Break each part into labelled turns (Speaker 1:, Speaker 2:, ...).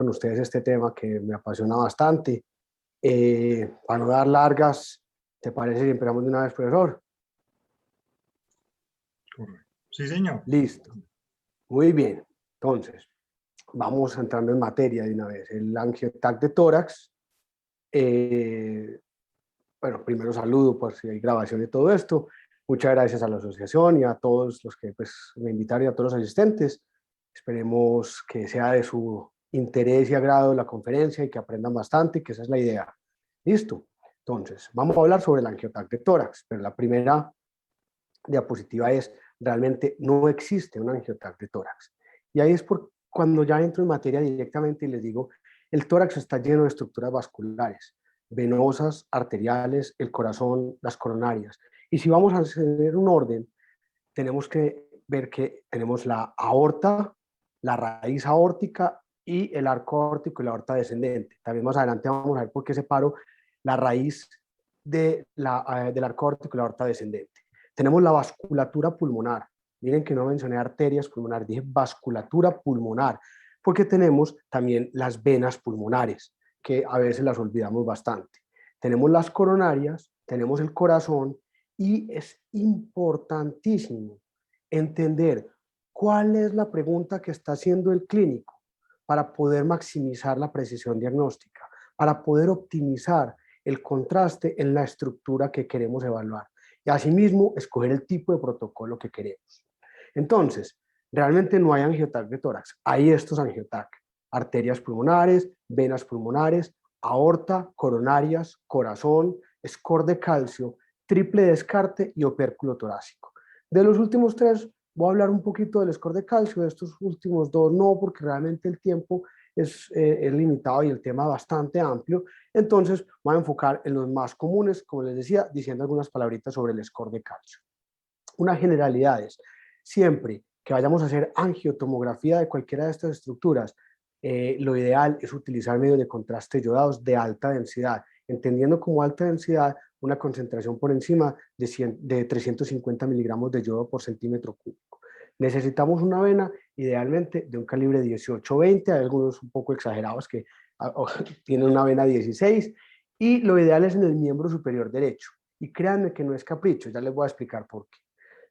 Speaker 1: con ustedes este tema que me apasiona bastante. Para no dar largas, ¿te parece si empezamos de una vez, profesor?
Speaker 2: Correcto. Sí, señor.
Speaker 1: Listo. Muy bien. Entonces, vamos entrando en materia de una vez. El angiotac de tórax. Bueno, primero saludo por si hay grabación de todo esto. Muchas gracias a la asociación y a todos los que pues, me invitaron y a todos los asistentes. Esperemos que sea de su interés y agrado la conferencia y que aprendan bastante, que esa es la idea. ¿Listo? Entonces, vamos a hablar sobre el angiotac de tórax, pero la primera diapositiva es, realmente no existe un angiotac de tórax. Y ahí es por cuando ya entro en materia directamente y les digo, el tórax está lleno de estructuras vasculares, venosas, arteriales, el corazón, las coronarias. Y si vamos a hacer un orden, tenemos que ver que tenemos la aorta, la raíz aórtica y el arco aórtico y la aorta descendente. También más adelante vamos a ver por qué separo la raíz del arco aórtico y la aorta descendente. Tenemos la vasculatura pulmonar. Miren que no mencioné arterias pulmonares, dije vasculatura pulmonar, porque tenemos también las venas pulmonares, que a veces las olvidamos bastante. Tenemos las coronarias, tenemos el corazón, y es importantísimo entender cuál es la pregunta que está haciendo el clínico para poder maximizar la precisión diagnóstica, para poder optimizar el contraste en la estructura que queremos evaluar y asimismo escoger el tipo de protocolo que queremos. Entonces, realmente no hay angiotac de tórax, hay estos angiotac, arterias pulmonares, venas pulmonares, aorta, coronarias, corazón, score de calcio, triple descarte y opérculo torácico. De los últimos tres, voy a hablar un poquito del score de calcio, de estos últimos dos no, porque realmente el tiempo es limitado y el tema bastante amplio. Entonces, voy a enfocar en los más comunes, como les decía, diciendo algunas palabritas sobre el score de calcio. Unas generalidades. Siempre que vayamos a hacer angiotomografía de cualquiera de estas estructuras, lo ideal es utilizar medios de contraste yodados de alta densidad, entendiendo como alta densidad una concentración por encima de 350 miligramos de yodo por centímetro cúbico. Necesitamos una vena idealmente de un calibre 18-20, hay algunos un poco exagerados que tienen una vena 16, y lo ideal es en el miembro superior derecho. Y créanme que no es capricho, ya les voy a explicar por qué.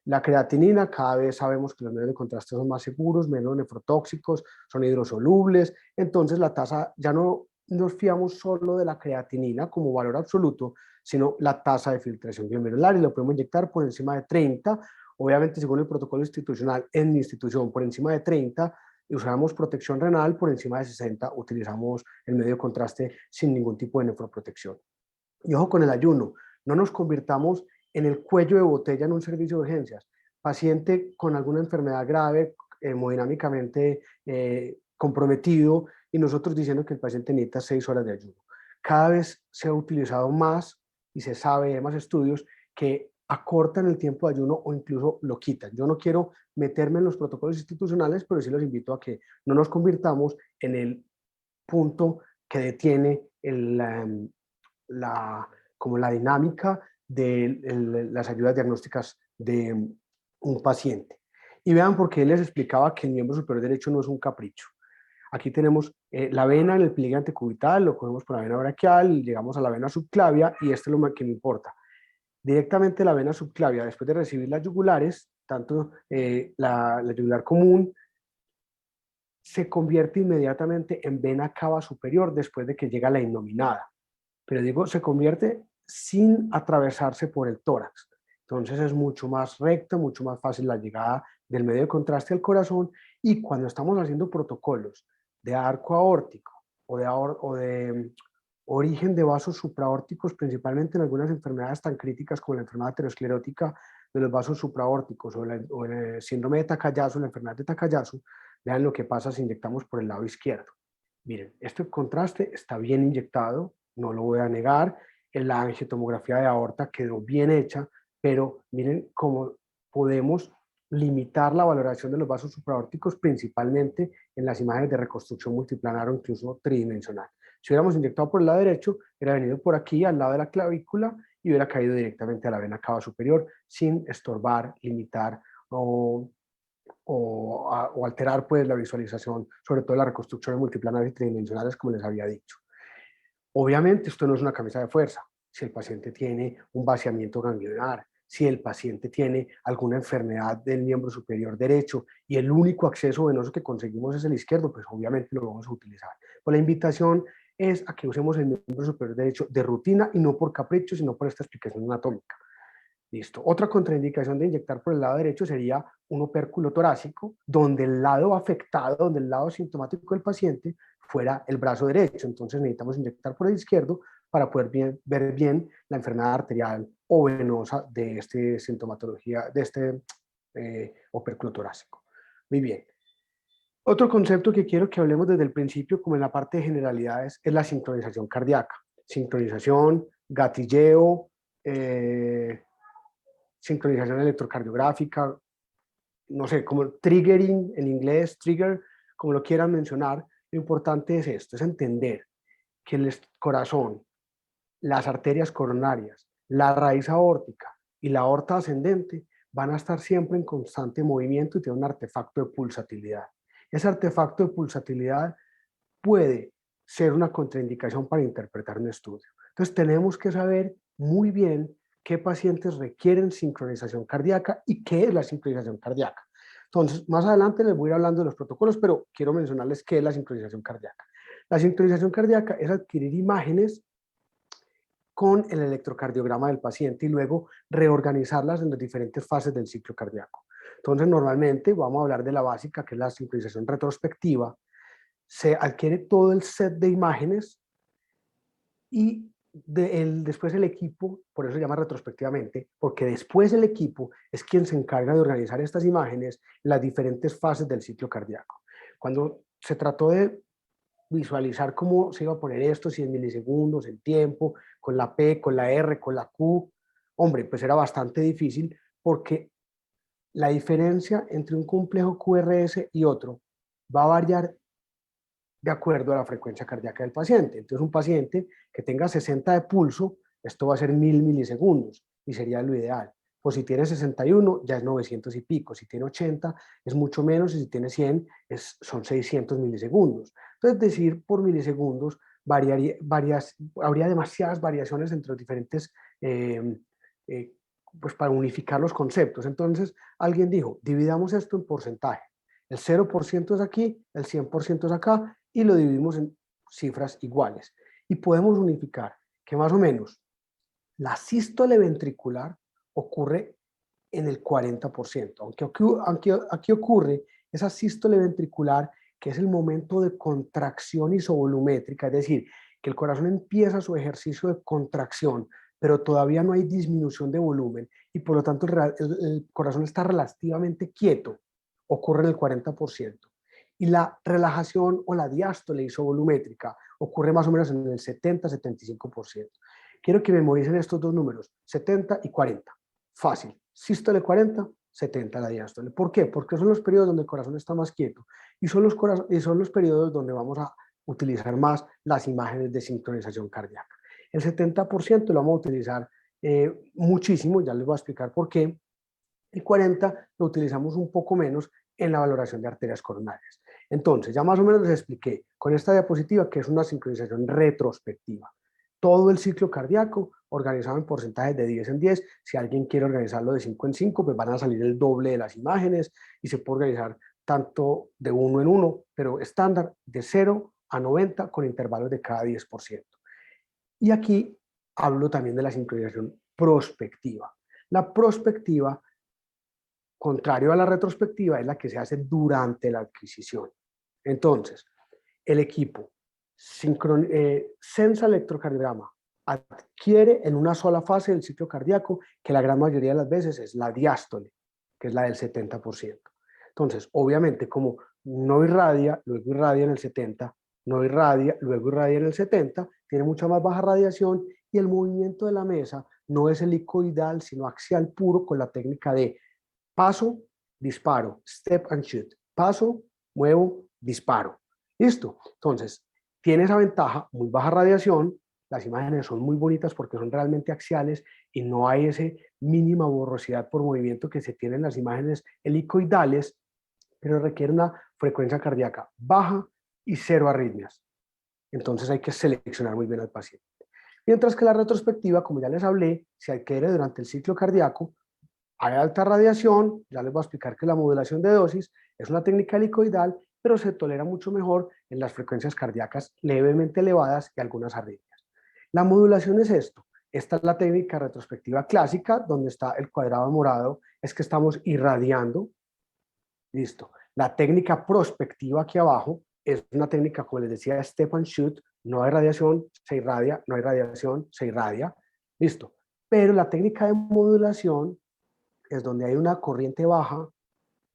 Speaker 1: La creatinina, cada vez sabemos que los medios de contraste son más seguros, menos nefrotóxicos, son hidrosolubles, entonces la tasa, ya no nos fiamos solo de la creatinina como valor absoluto, sino la tasa de filtración glomerular y lo podemos inyectar por encima de 30, obviamente según el protocolo institucional en mi institución por encima de 30, y usamos protección renal por encima de 60, utilizamos el medio de contraste sin ningún tipo de nefroprotección. Y ojo con el ayuno, no nos convirtamos en el cuello de botella en un servicio de urgencias. Paciente con alguna enfermedad grave, hemodinámicamente comprometido, y nosotros diciendo que el paciente necesita 6 horas de ayuno. Cada vez se ha utilizado más y se sabe de más estudios que acortan el tiempo de ayuno o incluso lo quitan. Yo no quiero meterme en los protocolos institucionales, pero sí los invito a que no nos convirtamos en el punto que detiene como la dinámica de las ayudas diagnósticas de un paciente. Y vean por qué les explicaba que el miembro superior derecho no es un capricho. Aquí tenemos la vena en el pliegue antecubital, lo cogemos por la vena braquial, llegamos a la vena subclavia y esto es lo que me importa. Directamente la vena subclavia, después de recibir las yugulares, tanto la yugular común, se convierte inmediatamente en vena cava superior después de que llega la innominada. Pero digo, se convierte sin atravesarse por el tórax. Entonces es mucho más recta, mucho más fácil la llegada del medio de contraste al corazón, y cuando estamos haciendo protocolos de arco aórtico o de origen de vasos supraórticos, principalmente en algunas enfermedades tan críticas como la enfermedad aterosclerótica de los vasos supraórticos o el síndrome de Takayasu, la enfermedad de Takayasu, vean lo que pasa si inyectamos por el lado izquierdo. Miren, este contraste está bien inyectado, no lo voy a negar, en la angiotomografía de aorta quedó bien hecha, pero miren cómo podemos limitar la valoración de los vasos supraórticos principalmente en las imágenes de reconstrucción multiplanar o incluso tridimensional. Si hubiéramos inyectado por el lado derecho, hubiera venido por aquí al lado de la clavícula y hubiera caído directamente a la vena cava superior sin estorbar, limitar o o alterar pues la visualización, sobre todo las reconstrucciones multiplanares y tridimensionales, como les había dicho. Obviamente esto no es una camisa de fuerza. Si el paciente tiene un vaciamiento ganglionar, si el paciente tiene alguna enfermedad del miembro superior derecho y el único acceso venoso que conseguimos es el izquierdo, pues obviamente lo vamos a utilizar. Pues la invitación es a que usemos el miembro superior derecho de rutina y no por capricho, sino por esta explicación anatómica. Listo. Otra contraindicación de inyectar por el lado derecho sería un opérculo torácico, donde el lado afectado, donde el lado sintomático del paciente fuera el brazo derecho. Entonces necesitamos inyectar por el izquierdo para poder ver bien la enfermedad arterial o venosa de este sintomatología, de este opérculo torácico. Muy bien. Otro concepto que quiero que hablemos desde el principio, como en la parte de generalidades, es la sincronización cardíaca. Sincronización, gatilleo, sincronización electrocardiográfica, no sé, como triggering en inglés, trigger, como lo quieran mencionar. Lo importante es esto, es entender que el corazón, las arterias coronarias, la raíz aórtica y la aorta ascendente van a estar siempre en constante movimiento y tienen un artefacto de pulsatilidad. Ese artefacto de pulsatilidad puede ser una contraindicación para interpretar un estudio. Entonces tenemos que saber muy bien qué pacientes requieren sincronización cardíaca y qué es la sincronización cardíaca. Entonces, más adelante les voy a ir hablando de los protocolos, pero quiero mencionarles qué es la sincronización cardíaca. La sincronización cardíaca es adquirir imágenes con el electrocardiograma del paciente y luego reorganizarlas en las diferentes fases del ciclo cardíaco. Entonces, normalmente vamos a hablar de la básica, que es la sincronización retrospectiva. Se adquiere todo el set de imágenes y después el equipo, por eso se llama retrospectivamente, porque después el equipo es quien se encarga de organizar estas imágenes en las diferentes fases del ciclo cardíaco. Cuando se trató de visualizar cómo se iba a poner esto, si en milisegundos, en tiempo, con la P, con la R, con la Q, hombre, pues era bastante difícil porque la diferencia entre un complejo QRS y otro va a variar de acuerdo a la frecuencia cardíaca del paciente. Entonces, un paciente que tenga 60 de pulso, esto va a ser 1000 milisegundos y sería lo ideal. Pues si tiene 61, ya es 900 y pico. Si tiene 80, es mucho menos. Y si tiene 100, son 600 milisegundos. Entonces, decir por milisegundos, habría demasiadas variaciones entre los diferentes, eh, pues para unificar los conceptos. Entonces, alguien dijo, dividamos esto en porcentaje. El 0% es aquí, el 100% es acá, y lo dividimos en cifras iguales. Y podemos unificar que más o menos la sístole ventricular ocurre en el 40%, aunque aquí ocurre esa sístole ventricular, que es el momento de contracción isovolumétrica, es decir, que el corazón empieza su ejercicio de contracción, pero todavía no hay disminución de volumen y por lo tanto el corazón está relativamente quieto, ocurre en el 40%. Y la relajación o la diástole isovolumétrica ocurre más o menos en el 70-75%. Quiero que memoricen estos dos números, 70 y 40. Fácil. Sístole 40, 70 la diástole. ¿Por qué? Porque son los periodos donde el corazón está más quieto y son los periodos donde vamos a utilizar más las imágenes de sincronización cardíaca. El 70% lo vamos a utilizar muchísimo, ya les voy a explicar por qué. El 40 lo utilizamos un poco menos en la valoración de arterias coronarias. Entonces, ya más o menos les expliqué con esta diapositiva que es una sincronización retrospectiva. Todo el ciclo cardíaco organizado en porcentajes de 10 en 10. Si alguien quiere organizarlo de 5 en 5, pues van a salir el doble de las imágenes y se puede organizar tanto de 1 en 1, pero estándar de 0 a 90 con intervalos de cada 10%. Y aquí hablo también de la sincronización prospectiva. La prospectiva, contrario a la retrospectiva, es la que se hace durante la adquisición. Entonces, el equipo sensa electrocardiograma, adquiere en una sola fase del ciclo cardíaco, que la gran mayoría de las veces es la diástole, que es la del 70%. Entonces, obviamente, como no irradia, luego irradia en el 70, no irradia, luego irradia en el 70, tiene mucha más baja radiación y el movimiento de la mesa no es helicoidal, sino axial puro con la técnica de paso, disparo, step and shoot, paso, muevo, disparo. Listo. Entonces, tiene esa ventaja, muy baja radiación, las imágenes son muy bonitas porque son realmente axiales y no hay esa mínima borrosidad por movimiento que se tiene en las imágenes helicoidales, pero requiere una frecuencia cardíaca baja y cero arritmias. Entonces hay que seleccionar muy bien al paciente. Mientras que la retrospectiva, como ya les hablé, se adquiere durante el ciclo cardíaco, hay alta radiación, ya les voy a explicar que la modulación de dosis es una técnica helicoidal, pero se tolera mucho mejor en las frecuencias cardíacas levemente elevadas y algunas arritmias. La modulación es esto. Esta es la técnica retrospectiva clásica, donde está el cuadrado morado, es que estamos irradiando. Listo. La técnica prospectiva aquí abajo es una técnica, como les decía, step and shoot. No hay radiación, se irradia, no hay radiación, se irradia. Listo. Pero la técnica de modulación es donde hay una corriente baja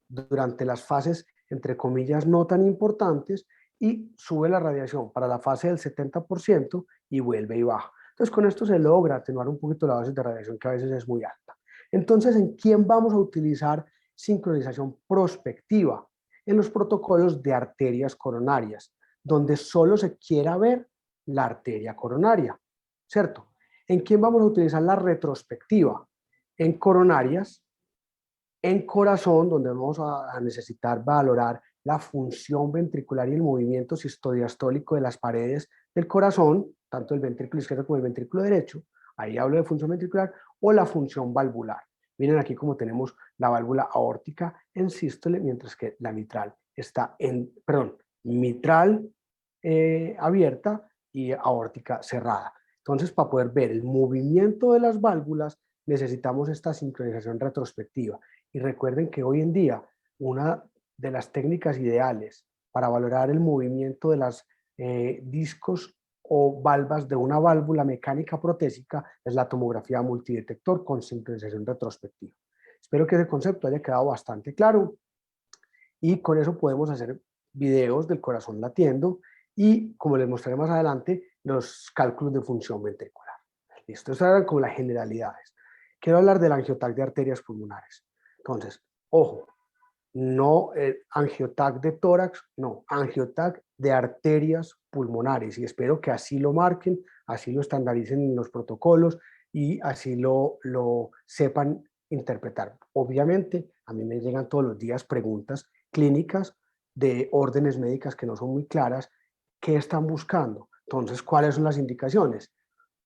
Speaker 1: durante las fases, entre comillas, no tan importantes, y sube la radiación para la fase del 70% y vuelve y baja. Entonces, con esto se logra atenuar un poquito la dosis de radiación, que a veces es muy alta. Entonces, ¿en quién vamos a utilizar sincronización prospectiva? En los protocolos de arterias coronarias, donde solo se quiera ver la arteria coronaria, ¿cierto? ¿En quién vamos a utilizar la retrospectiva? En coronarias, en corazón, donde vamos a necesitar valorar la función ventricular y el movimiento sistodiastólico de las paredes del corazón, tanto el ventrículo izquierdo como el ventrículo derecho, ahí hablo de función ventricular, o la función valvular. Miren aquí como tenemos la válvula aórtica en sístole, mientras que la mitral está en, perdón, mitral abierta y aórtica cerrada. Entonces, para poder ver el movimiento de las válvulas, necesitamos esta sincronización retrospectiva. Y recuerden que hoy en día una de las técnicas ideales para valorar el movimiento de las discos o valvas de una válvula mecánica protésica es la tomografía multidetector con sincronización retrospectiva. Espero que ese concepto haya quedado bastante claro y con eso podemos hacer videos del corazón latiendo y, como les mostraré más adelante, los cálculos de función ventricular. Listo, estas eran como las generalidades. Quiero hablar del angiotac de arterias pulmonares. Entonces, ojo, no angiotac de tórax, no, angiotac de arterias pulmonares, y espero que así lo marquen, así lo estandaricen en los protocolos y así lo sepan interpretar. Obviamente, a mí me llegan todos los días preguntas clínicas de órdenes médicas que no son muy claras. ¿Qué están buscando? Entonces, ¿cuáles son las indicaciones?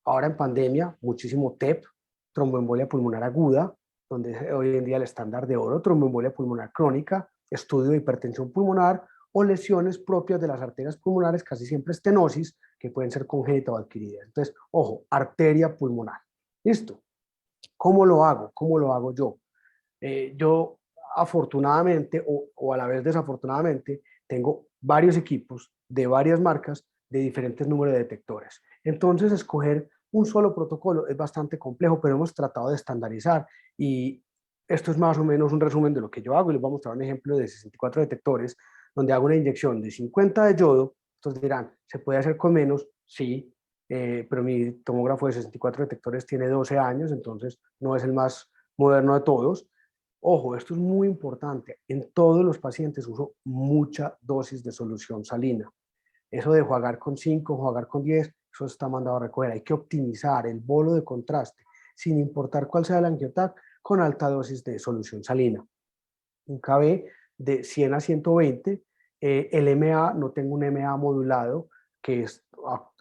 Speaker 1: Ahora en pandemia, muchísimo TEP, tromboembolia pulmonar aguda, donde es hoy en día el estándar de oro, tromboembolia pulmonar crónica, estudio de hipertensión pulmonar o lesiones propias de las arterias pulmonares, casi siempre estenosis, que pueden ser congénitas o adquiridas. Entonces, ojo, arteria pulmonar. ¿Listo? ¿Cómo lo hago? ¿Cómo lo hago yo? Yo afortunadamente o a la vez desafortunadamente tengo varios equipos de varias marcas de diferentes números de detectores. Entonces escoger un solo protocolo es bastante complejo, pero hemos tratado de estandarizar y esto es más o menos un resumen de lo que yo hago y les voy a mostrar un ejemplo de 64 detectores donde hago una inyección de 50 de yodo. Entonces dirán, ¿se puede hacer con menos? Sí, pero mi tomógrafo de 64 detectores tiene 12 años, entonces no es el más moderno de todos. Ojo, esto es muy importante. En todos los pacientes uso mucha dosis de solución salina. Eso de jugar con 5, jugar con 10, eso está mandado a recoger. Hay que optimizar el bolo de contraste, sin importar cuál sea el angiotac, con alta dosis de solución salina. Un KB de 100 a 120. El MA, no tengo un MA modulado, que es,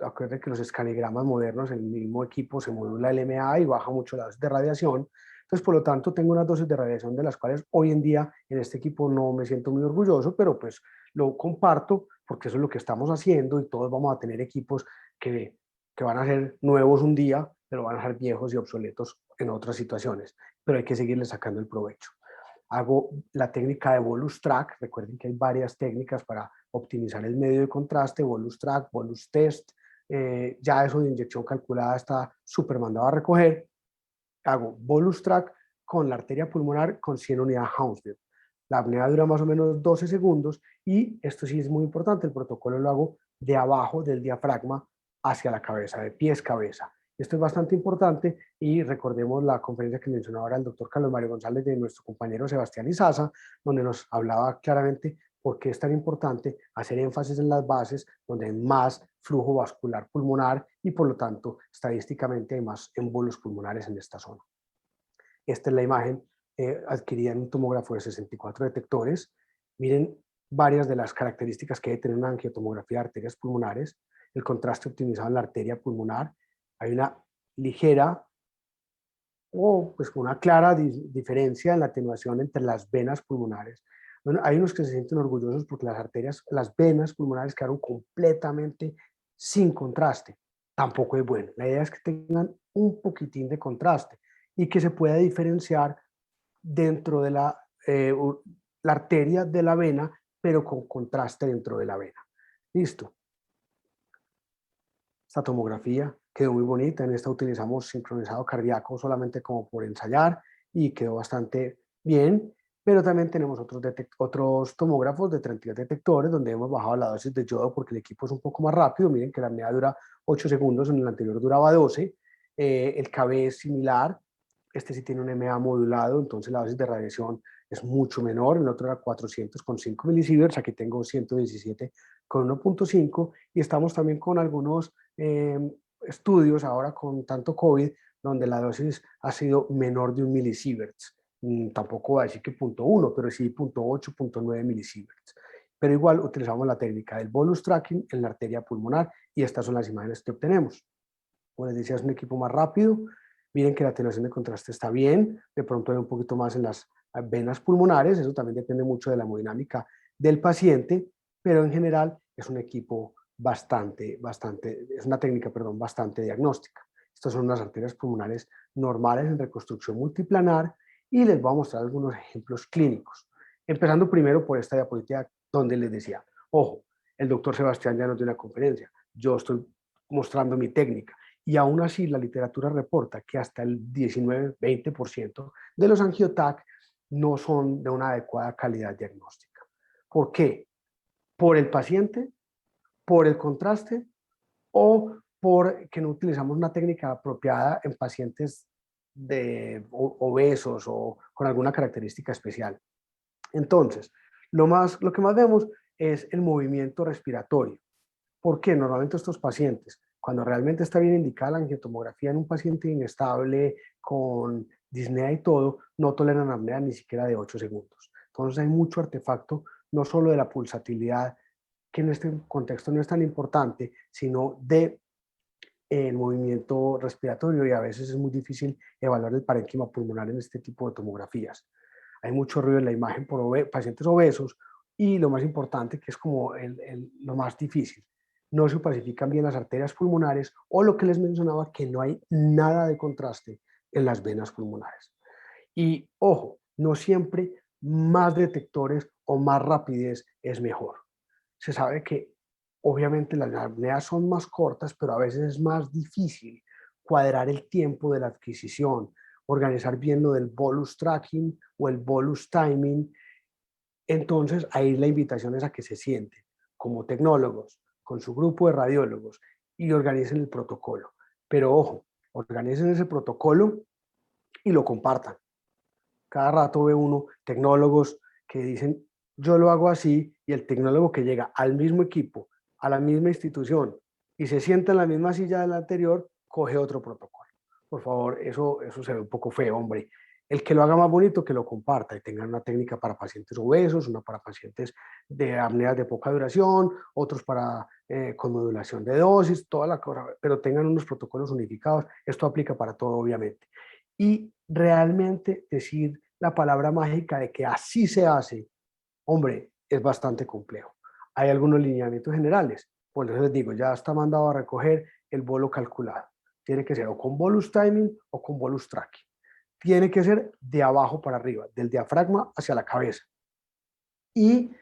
Speaker 1: acuérdense que los escalegramas modernos, en el mismo equipo se modula el MA y baja mucho la dosis de radiación. Entonces, por lo tanto, tengo unas dosis de radiación de las cuales hoy en día en este equipo no me siento muy orgulloso, pero pues lo comparto porque eso es lo que estamos haciendo y todos vamos a tener equipos que van a ser nuevos un día, pero van a ser viejos y obsoletos en otras situaciones. Pero hay que seguirle sacando el provecho. Hago la técnica de Bolus Track. Recuerden que hay varias técnicas para optimizar el medio de contraste, Bolus Track, Bolus Test. Ya eso de inyección calculada está súper mandado a recoger. Hago Bolus Track con la arteria pulmonar con 100 unidades Hounsfield. La apnea dura más o menos 12 segundos y esto sí es muy importante, el protocolo lo hago de abajo del diafragma hacia la cabeza, de pies-cabeza. Esto es bastante importante y recordemos la conferencia que mencionó ahora el doctor Carlos Mario González de nuestro compañero Sebastián Izaza, donde nos hablaba claramente por qué es tan importante hacer énfasis en las bases donde hay más flujo vascular pulmonar y por lo tanto estadísticamente hay más émbolos pulmonares en esta zona. Esta es la imagen adquirida en un tomógrafo de 64 detectores. Miren varias de las características que debe tener una angiotomografía de arterias pulmonares, el contraste optimizado en la arteria pulmonar, hay una ligera o pues una clara diferencia en la atenuación entre las venas pulmonares. Bueno, hay unos que se sienten orgullosos porque las venas pulmonares quedaron completamente sin contraste. Tampoco es bueno. La idea es que tengan un poquitín de contraste y que se pueda diferenciar dentro de la arteria de la vena, pero con contraste dentro de la vena. Listo. Esta tomografía quedó muy bonita. En esta utilizamos sincronizado cardíaco solamente como por ensayar y quedó bastante bien. Pero también tenemos otros tomógrafos de 32 detectores donde hemos bajado la dosis de yodo porque el equipo es un poco más rápido. Miren que la apnea dura 8 segundos, en el anterior duraba 12. El KB es similar. Este sí tiene un MA modulado, entonces la dosis de radiación es mucho menor. El otro era 400 con 5 milisieverts. Aquí tengo 117 con 1.5 y estamos también con algunos estudios ahora con tanto COVID donde la dosis ha sido menor de 1 milisieverts. Tampoco va a decir que 0.1, pero sí 0.8, 0.9 milisieverts. Pero igual utilizamos la técnica del bolus tracking en la arteria pulmonar y estas son las imágenes que obtenemos. Como les decía, es un equipo más rápido. Miren que la atenuación de contraste está bien. De pronto hay un poquito más en las venas pulmonares. Eso también depende mucho de la hemodinámica del paciente, pero en general es un equipo es una técnica, perdón, bastante diagnóstica. Estas son unas arterias pulmonares normales en reconstrucción multiplanar y les voy a mostrar algunos ejemplos clínicos. Empezando primero por esta diapositiva donde les decía, ojo, el doctor Sebastián ya nos dio una conferencia, yo estoy mostrando mi técnica y aún así la literatura reporta que hasta el 19-20% de los angioTAC no son de una adecuada calidad diagnóstica. ¿Por qué? ¿Por el paciente? ¿Por el contraste? ¿O porque no utilizamos una técnica apropiada en pacientes obesos o con alguna característica especial? Entonces, lo que más vemos es el movimiento respiratorio. ¿Por qué? Normalmente estos pacientes, cuando realmente está bien indicada la angiotomografía en un paciente inestable, con disnea y todo, no toleran apnea ni siquiera de 8 segundos. Entonces hay mucho artefacto, no solo de la pulsatilidad, que en este contexto no es tan importante, sino de el movimiento respiratorio y a veces es muy difícil evaluar el parénquima pulmonar en este tipo de tomografías. Hay mucho ruido en la imagen por pacientes obesos y lo más importante, que es como lo más difícil, no se opacifican bien las arterias pulmonares o lo que les mencionaba, que no hay nada de contraste en las venas pulmonares. Y ojo, no siempre más detectores o más rapidez es mejor. Se sabe que obviamente las apneas son más cortas, pero a veces es más difícil cuadrar el tiempo de la adquisición, organizar bien lo del bolus tracking o el bolus timing. Entonces, ahí la invitación es a que se sienten como tecnólogos, con su grupo de radiólogos y organicen el protocolo. Pero ojo, organicen ese protocolo y lo compartan. Cada rato ve uno tecnólogos que dicen, yo lo hago así, y el tecnólogo que llega al mismo equipo, a la misma institución, y se sienta en la misma silla del anterior, coge otro protocolo. Por favor, eso se ve un poco feo, hombre. El que lo haga más bonito, que lo comparta y tengan una técnica para pacientes obesos, una para pacientes de apneas de poca duración, otros para con modulación de dosis, toda la cosa, pero tengan unos protocolos unificados. Esto aplica para todo, obviamente. Y realmente decir la palabra mágica de que así se hace, hombre, es bastante complejo. Hay algunos lineamientos generales, por eso les digo, ya está mandado a recoger el bolo calculado. Tiene que ser o con bolus timing o con bolus tracking. Tiene que ser de abajo para arriba, del diafragma hacia la cabeza. Y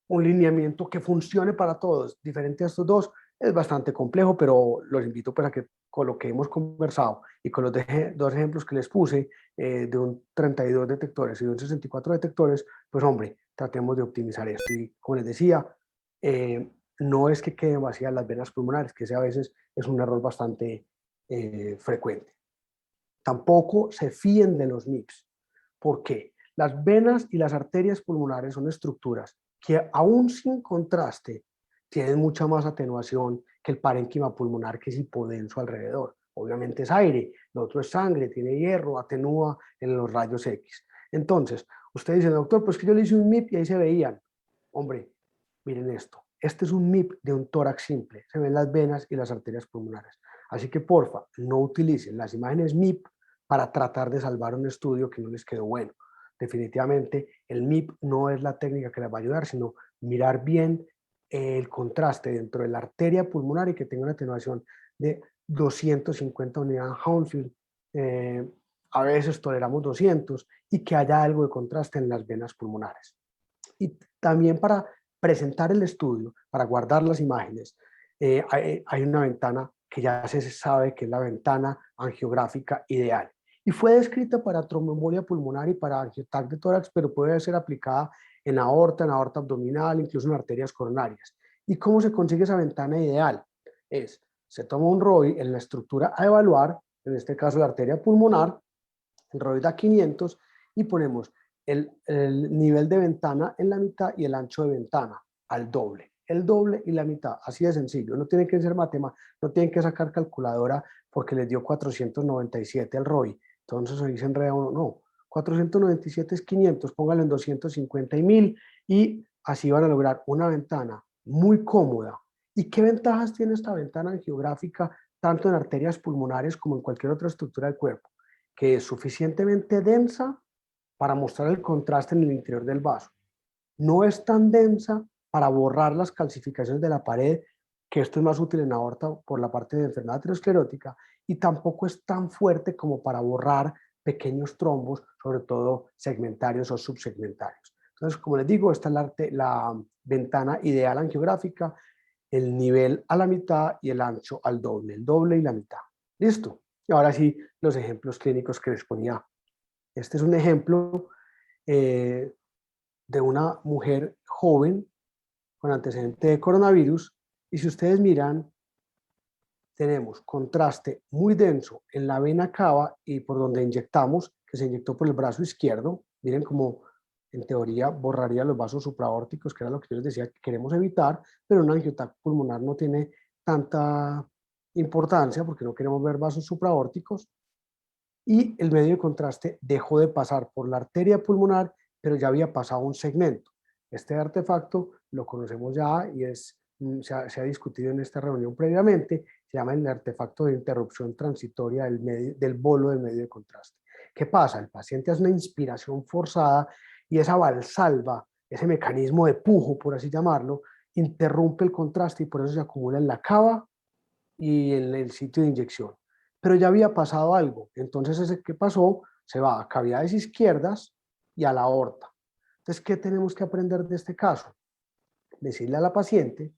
Speaker 1: un lineamiento que funcione para todos, diferente a estos dos, es bastante complejo, pero los invito pues a que con lo que hemos conversado y con los dos ejemplos que les puse, de un 32 detectores y de un 64 detectores, pues hombre, tratemos de optimizar esto. Y como les decía, no es que queden vacías las venas pulmonares, que ese a veces es un error bastante frecuente. Tampoco se fíen de los MIPS. ¿Por qué? Las venas y las arterias pulmonares son estructuras que aún sin contraste tienen mucha más atenuación que el parénquima pulmonar, que es hipodenso alrededor. Obviamente es aire, lo otro es sangre, tiene hierro, atenúa en los rayos X. Entonces, Usted dice, doctor, pues que yo le hice un MIP y ahí se veían. Hombre, miren esto. Este es un MIP de un tórax simple. Se ven las venas y las arterias pulmonares. Así que, porfa, no utilicen las imágenes MIP para tratar de salvar un estudio que no les quedó bueno. Definitivamente, el MIP no es la técnica que les va a ayudar, sino mirar bien el contraste dentro de la arteria pulmonar y que tenga una atenuación de 250 unidades Hounsfield. A veces toleramos 200 y que haya algo de contraste en las venas pulmonares. Y también para presentar el estudio, para guardar las imágenes, hay una ventana que ya se sabe que es la ventana angiográfica ideal. Y fue descrita para tromboembolia pulmonar y para angiotac de tórax, pero puede ser aplicada en aorta abdominal, incluso en arterias coronarias. ¿Y cómo se consigue esa ventana ideal? Se toma un ROI en la estructura a evaluar, en este caso la arteria pulmonar, el ROI da 500 y ponemos el nivel de ventana en la mitad y el ancho de ventana al doble. El doble y la mitad, así de sencillo. No tiene que ser matemática, no tienen que sacar calculadora porque les dio 497 el ROI. Entonces ahí se enreda uno, no. 497 es 500, póngalo en 250 y 1000 y así van a lograr una ventana muy cómoda. ¿Y qué ventajas tiene esta ventana angiográfica tanto en arterias pulmonares como en cualquier otra estructura del cuerpo? Que es suficientemente densa para mostrar el contraste en el interior del vaso. No es tan densa para borrar las calcificaciones de la pared, que esto es más útil en aorta por la parte de enfermedad aterosclerótica, y tampoco es tan fuerte como para borrar pequeños trombos, sobre todo segmentarios o subsegmentarios. Entonces, como les digo, esta es la ventana ideal angiográfica, el nivel a la mitad y el ancho al doble, el doble y la mitad. ¿Listo? Y ahora sí, los ejemplos clínicos que les ponía. Este es un ejemplo de una mujer joven con antecedente de coronavirus y si ustedes miran, tenemos contraste muy denso en la vena cava y por donde inyectamos, que se inyectó por el brazo izquierdo. Miren cómo en teoría borraría los vasos supraórticos, que era lo que yo les decía que queremos evitar, pero un angiotac pulmonar no tiene tanta importancia porque no queremos ver vasos supraórticos. Y el medio de contraste dejó de pasar por la arteria pulmonar, pero ya había pasado un segmento. Este artefacto lo conocemos ya y se ha discutido en esta reunión previamente, se llama el artefacto de interrupción transitoria del bolo del medio de contraste. ¿Qué pasa? El paciente hace una inspiración forzada y esa valsalva, ese mecanismo de pujo, por así llamarlo, interrumpe el contraste y por eso se acumula en la cava y en el sitio de inyección. Pero ya había pasado algo, entonces ese que pasó se va a cavidades izquierdas y a la aorta. Entonces, ¿qué tenemos que aprender de este caso? Decirle a la paciente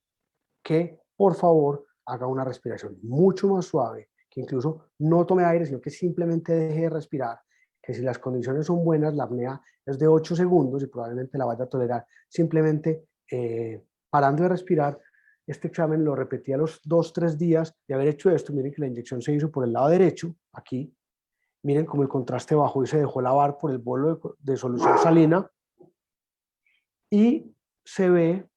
Speaker 1: que por favor haga una respiración mucho más suave, que incluso no tome aire, sino que simplemente deje de respirar, que si las condiciones son buenas, la apnea es de 8 segundos y probablemente la vaya a tolerar simplemente parando de respirar. Este examen lo repetí a los 2-3 días de haber hecho esto. Miren que la inyección se hizo por el lado derecho, aquí. Miren cómo el contraste bajó y se dejó lavar por el bolo de solución salina. Y se ve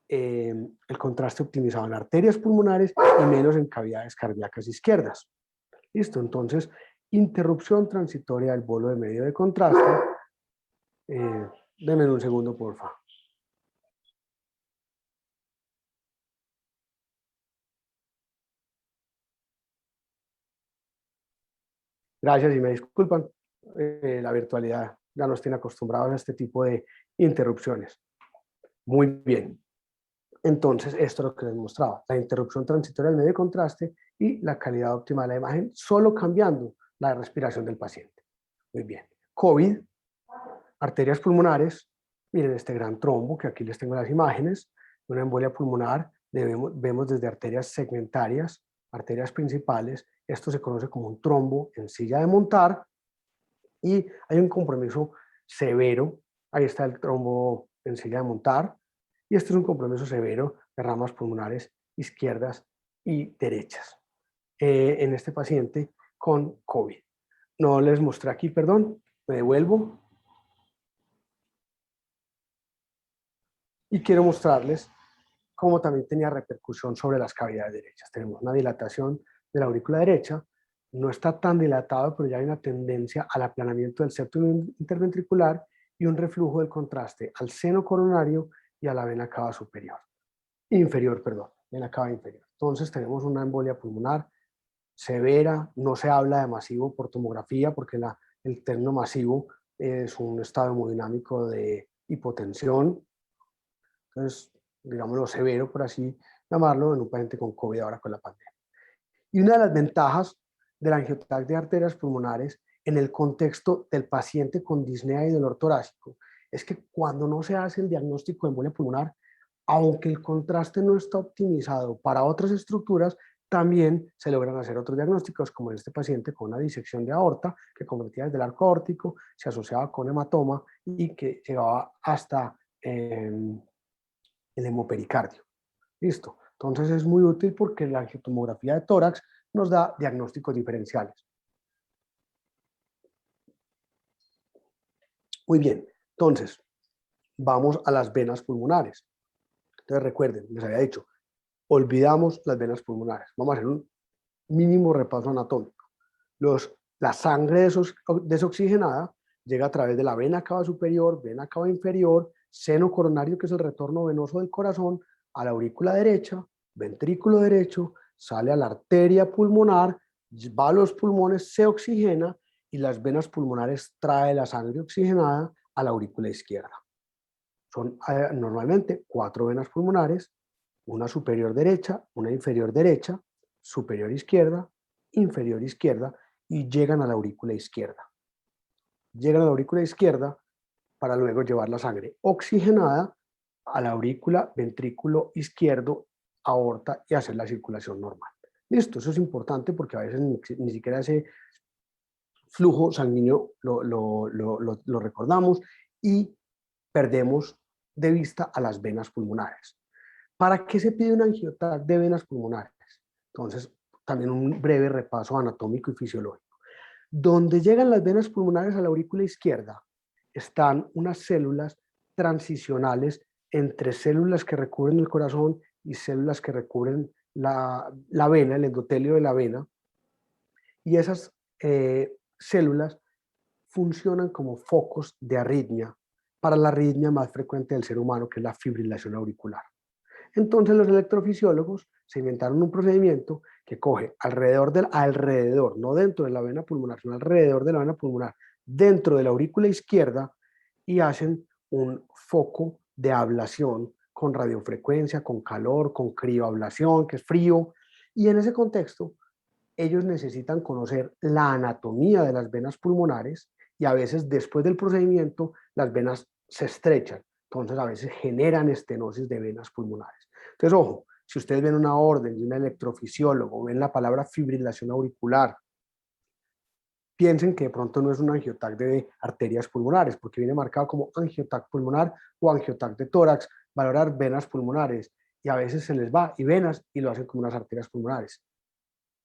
Speaker 1: el contraste optimizado en arterias pulmonares y menos en cavidades cardíacas izquierdas. Listo, entonces, interrupción transitoria del bolo de medio de contraste. Denme un segundo, por favor. Gracias y me disculpan, la virtualidad ya nos tiene acostumbrados a este tipo de interrupciones. Muy bien. Entonces, esto es lo que les mostraba, la interrupción transitoria del medio de contraste y la calidad óptima de la imagen, solo cambiando la respiración del paciente. Muy bien. COVID, arterias pulmonares, miren este gran trombo, que aquí les tengo las imágenes, una embolia pulmonar, vemos desde arterias segmentarias, arterias principales, esto se conoce como un trombo en silla de montar, y hay un compromiso severo, ahí está el trombo en silla de montar, y este es un compromiso severo de ramas pulmonares izquierdas y derechas en este paciente con COVID. No les mostré aquí, perdón, me devuelvo. Y quiero mostrarles cómo también tenía repercusión sobre las cavidades derechas. Tenemos una dilatación de la aurícula derecha, no está tan dilatado, pero ya hay una tendencia al aplanamiento del septo interventricular y un reflujo del contraste al seno coronario y a la vena cava superior. Inferior, perdón, vena cava inferior. Entonces tenemos una embolia pulmonar severa, no se habla de masivo por tomografía porque el término masivo es un estado hemodinámico de hipotensión, entonces digámoslo severo, por así llamarlo, en un paciente con COVID ahora con la pandemia. Y una de las ventajas de la angioTAC de arterias pulmonares en el contexto del paciente con disnea y dolor torácico es que cuando no se hace el diagnóstico de embolia pulmonar, aunque el contraste no está optimizado para otras estructuras, también se logran hacer otros diagnósticos, como en este paciente con una disección de aorta que convertía desde el arco aórtico, se asociaba con hematoma y que llegaba hasta el hemopericardio. Listo. Entonces es muy útil porque la angiotomografía de tórax nos da diagnósticos diferenciales. Muy bien. Entonces, vamos a las venas pulmonares. Entonces recuerden, les había dicho, olvidamos las venas pulmonares. Vamos a hacer un mínimo repaso anatómico. La sangre desoxigenada llega a través de la vena cava superior, vena cava inferior, seno coronario, que es el retorno venoso del corazón, a la aurícula derecha, ventrículo derecho, sale a la arteria pulmonar, va a los pulmones, se oxigena y las venas pulmonares trae la sangre oxigenada a la aurícula izquierda. Son normalmente 4 venas pulmonares, una superior derecha, una inferior derecha, superior izquierda, inferior izquierda y llegan a la aurícula izquierda. Llegan a la aurícula izquierda para luego llevar la sangre oxigenada a la aurícula, ventrículo izquierdo, aorta y hacer la circulación normal. Listo, eso es importante porque a veces ni siquiera ese flujo sanguíneo lo recordamos y perdemos de vista a las venas pulmonares. ¿Para qué se pide una angioTAC de venas pulmonares? Entonces, también un breve repaso anatómico y fisiológico. Donde llegan las venas pulmonares a la aurícula izquierda, están unas células transicionales entre células que recubren el corazón y células que recubren la vena, el endotelio de la vena, y esas células funcionan como focos de arritmia para la arritmia más frecuente del ser humano, que es la fibrilación auricular. Entonces los electrofisiólogos se inventaron un procedimiento que coge alrededor, no dentro de la vena pulmonar, sino alrededor de la vena pulmonar, dentro de la aurícula izquierda, y hacen un foco de ablación con radiofrecuencia, con calor, con crioablación, que es frío, y en ese contexto ellos necesitan conocer la anatomía de las venas pulmonares y a veces después del procedimiento las venas se estrechan, entonces a veces generan estenosis de venas pulmonares. Entonces, ojo, si ustedes ven una orden de un electrofisiólogo, ven la palabra fibrilación auricular, piensen que de pronto no es un angioTAC de arterias pulmonares, porque viene marcado como angioTAC pulmonar o angioTAC de tórax, valorar venas pulmonares, y a veces se les va y venas y lo hacen como unas arterias pulmonares.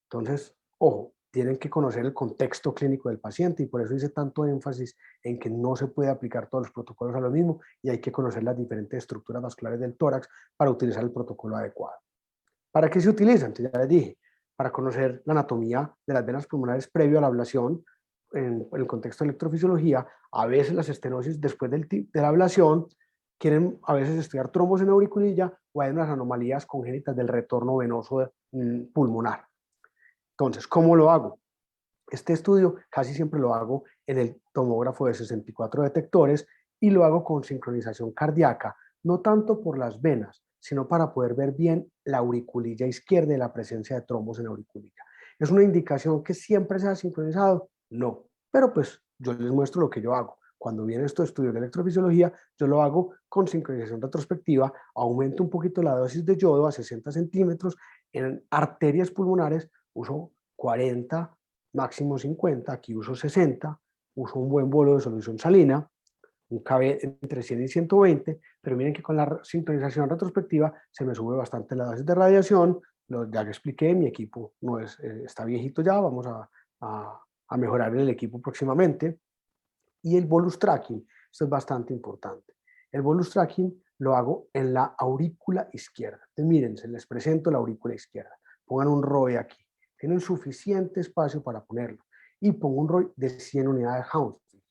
Speaker 1: Entonces, ojo, tienen que conocer el contexto clínico del paciente y por eso hice tanto énfasis en que no se puede aplicar todos los protocolos a lo mismo y hay que conocer las diferentes estructuras vasculares del tórax para utilizar el protocolo adecuado. ¿Para qué se utilizan? Entonces ya les dije, para conocer la anatomía de las venas pulmonares previo a la ablación, en el contexto de electrofisiología, a veces las estenosis después de la ablación quieren a veces estudiar trombos en auriculilla o hay unas anomalías congénitas del retorno venoso pulmonar. Entonces, ¿cómo lo hago? Este estudio casi siempre lo hago en el tomógrafo de 64 detectores y lo hago con sincronización cardíaca, no tanto por las venas, sino para poder ver bien la auriculilla izquierda y la presencia de trombos en la auriculilla. ¿Es una indicación que siempre sea sincronizado? No, pero pues yo les muestro lo que yo hago. Cuando vienen estos estudios de electrofisiología, yo lo hago con sincronización retrospectiva, aumento un poquito la dosis de yodo a 60 centímetros, en arterias pulmonares uso 40, máximo 50, aquí uso 60, uso un buen bolo de solución salina, un KB entre 100 y 120, pero miren que con la sintonización retrospectiva se me sube bastante la dosis de radiación, ya que expliqué, mi equipo no es, está viejito ya, vamos a mejorar el equipo próximamente, y el bolus tracking, esto es bastante importante. El bolus tracking lo hago en la aurícula izquierda. Entonces, miren, se les presento la aurícula izquierda. Pongan un ROE aquí. tienen suficiente espacio para ponerlo. Y pongo un ROI de 100 unidades Hounsfield.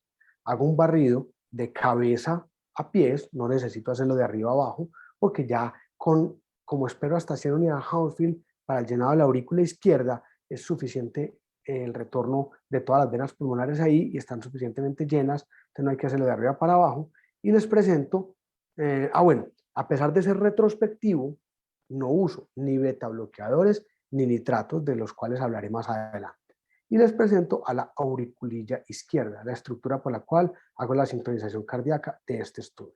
Speaker 1: Hago un barrido de cabeza a pies, no necesito hacerlo de arriba a abajo, porque ya como espero hasta 100 unidades Hounsfield para el llenado de la aurícula izquierda, es suficiente el retorno de todas las venas pulmonares ahí y están suficientemente llenas, entonces no hay que hacerlo de arriba para abajo. Y les presento, bueno, a pesar de ser retrospectivo, no uso ni beta bloqueadores ni nitratos, de los cuales hablaré más adelante. Y les presento a la auriculilla izquierda, la estructura por la cual hago la sincronización cardíaca de este estudio.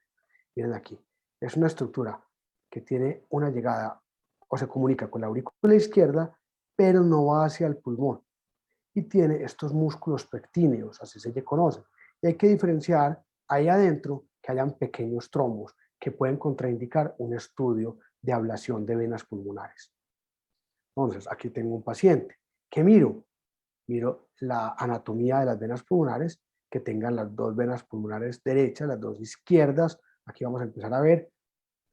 Speaker 1: Miren aquí, es una estructura que tiene una llegada o se comunica con la aurícula izquierda, pero no va hacia el pulmón. Y tiene estos músculos pectíneos, así se le conocen. Y hay que diferenciar ahí adentro que hayan pequeños trombos que pueden contraindicar un estudio de ablación de venas pulmonares. Entonces, aquí tengo un paciente. ¿Qué miro? Miro la anatomía de las venas pulmonares, que tengan las dos venas pulmonares derechas, las dos izquierdas. Aquí vamos a empezar a ver,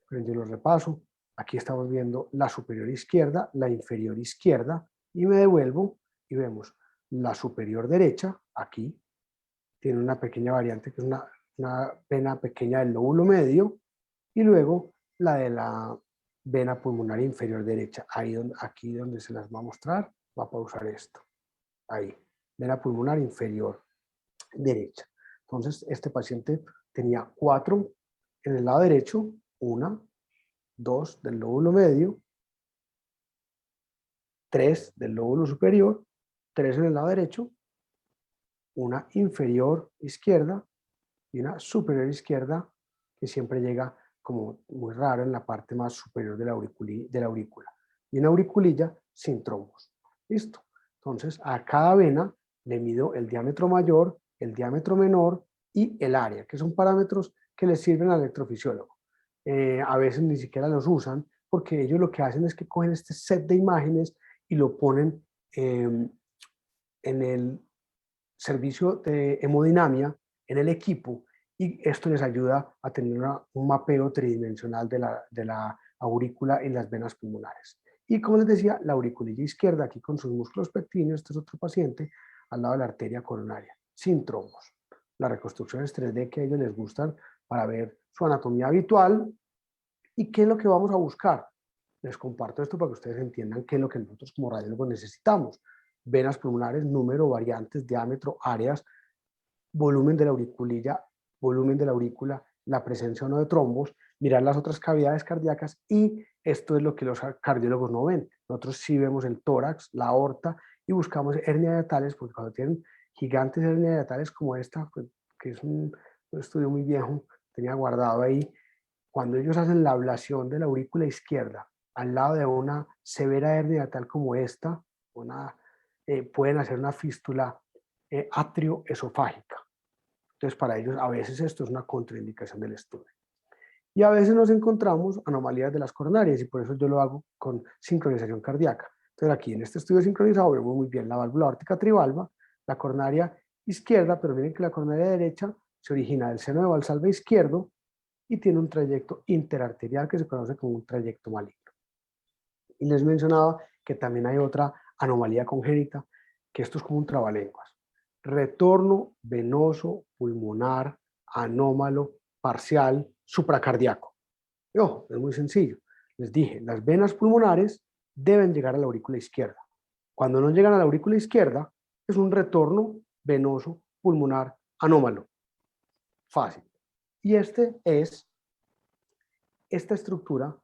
Speaker 1: pero yo lo repaso. Aquí estamos viendo la superior izquierda, la inferior izquierda, y me devuelvo y vemos la superior derecha, aquí, tiene una pequeña variante que es una vena pequeña del lóbulo medio, y luego la de la vena pulmonar inferior derecha, aquí donde se las va a mostrar, va a pausar esto, ahí, vena pulmonar inferior derecha. Entonces, este paciente tenía 4 en el lado derecho, 1, 2 del lóbulo medio, 3 del lóbulo superior, 3 en el lado derecho, una inferior izquierda y una superior izquierda que siempre llega como muy raro en la parte más superior de la aurícula. Y una auriculilla sin trombos. ¿Listo? Entonces, a cada vena le mido el diámetro mayor, el diámetro menor y el área, que son parámetros que les sirven al electrofisiólogo. A veces ni siquiera los usan porque ellos lo que hacen es que cogen este set de imágenes y lo ponen en el servicio de hemodinamia en el equipo, y esto les ayuda a tener un mapeo tridimensional de la aurícula en las venas pulmonares. Y como les decía, la auriculilla izquierda aquí con sus músculos pectíneos, este es otro paciente, al lado de la arteria coronaria, sin trombos. Las reconstrucciones 3D que a ellos les gustan para ver su anatomía habitual. ¿Y qué es lo que vamos a buscar? Les comparto esto para que ustedes entiendan qué es lo que nosotros como radiólogos necesitamos. Venas pulmonares, número, variantes, diámetro, áreas, volumen de la auriculilla, volumen de la aurícula, la presencia o no de trombos, mirar las otras cavidades cardíacas, y esto es lo que los cardiólogos no ven. Nosotros sí vemos el tórax, la aorta, y buscamos hernias hiatales, porque cuando tienen gigantes hernias hiatales como esta, pues, que es un estudio muy viejo, tenía guardado ahí, cuando ellos hacen la ablación de la aurícula izquierda al lado de una severa hernia hiatal como esta, pueden hacer una fístula atrioesofágica. Entonces, para ellos, a veces esto es una contraindicación del estudio. Y a veces nos encontramos anomalías de las coronarias, y por eso yo lo hago con sincronización cardíaca. Entonces, aquí en este estudio sincronizado vemos muy bien la válvula aórtica trivalva, la coronaria izquierda, pero miren que la coronaria derecha se origina del seno de Valsalva izquierdo y tiene un trayecto interarterial que se conoce como un trayecto maligno. Y les mencionaba que también hay otra anomalía congénita, que esto es como un trabalenguas. Retorno venoso pulmonar anómalo parcial supracardíaco. Ojo, es muy sencillo. Les dije, las venas pulmonares deben llegar a la aurícula izquierda. Cuando no llegan a la aurícula izquierda, es un retorno venoso pulmonar anómalo. Fácil. Y esta estructura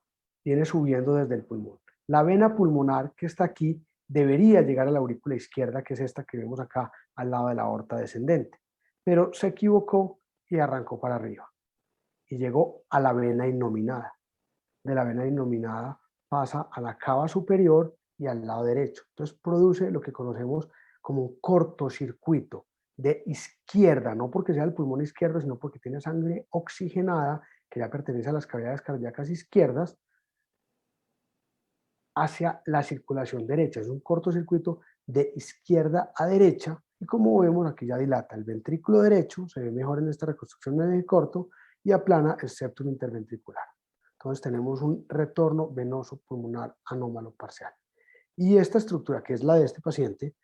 Speaker 1: viene subiendo desde el pulmón. La vena pulmonar que está aquí debería llegar a la aurícula izquierda, que es esta que vemos acá al lado de la aorta descendente, pero se equivocó y arrancó para arriba y llegó a la vena innominada. De la vena innominada pasa a la cava superior y al lado derecho. Entonces produce lo que conocemos como un cortocircuito de izquierda, no porque sea el pulmón izquierdo, sino porque tiene sangre oxigenada, que ya pertenece a las cavidades cardíacas izquierdas, hacia la circulación derecha. Es un cortocircuito de izquierda a derecha, y como vemos aquí ya dilata el ventrículo derecho, se ve mejor en esta reconstrucción en el corto, y aplana el septum interventricular. Entonces tenemos un retorno venoso pulmonar anómalo parcial. Y esta estructura, que es la de este paciente,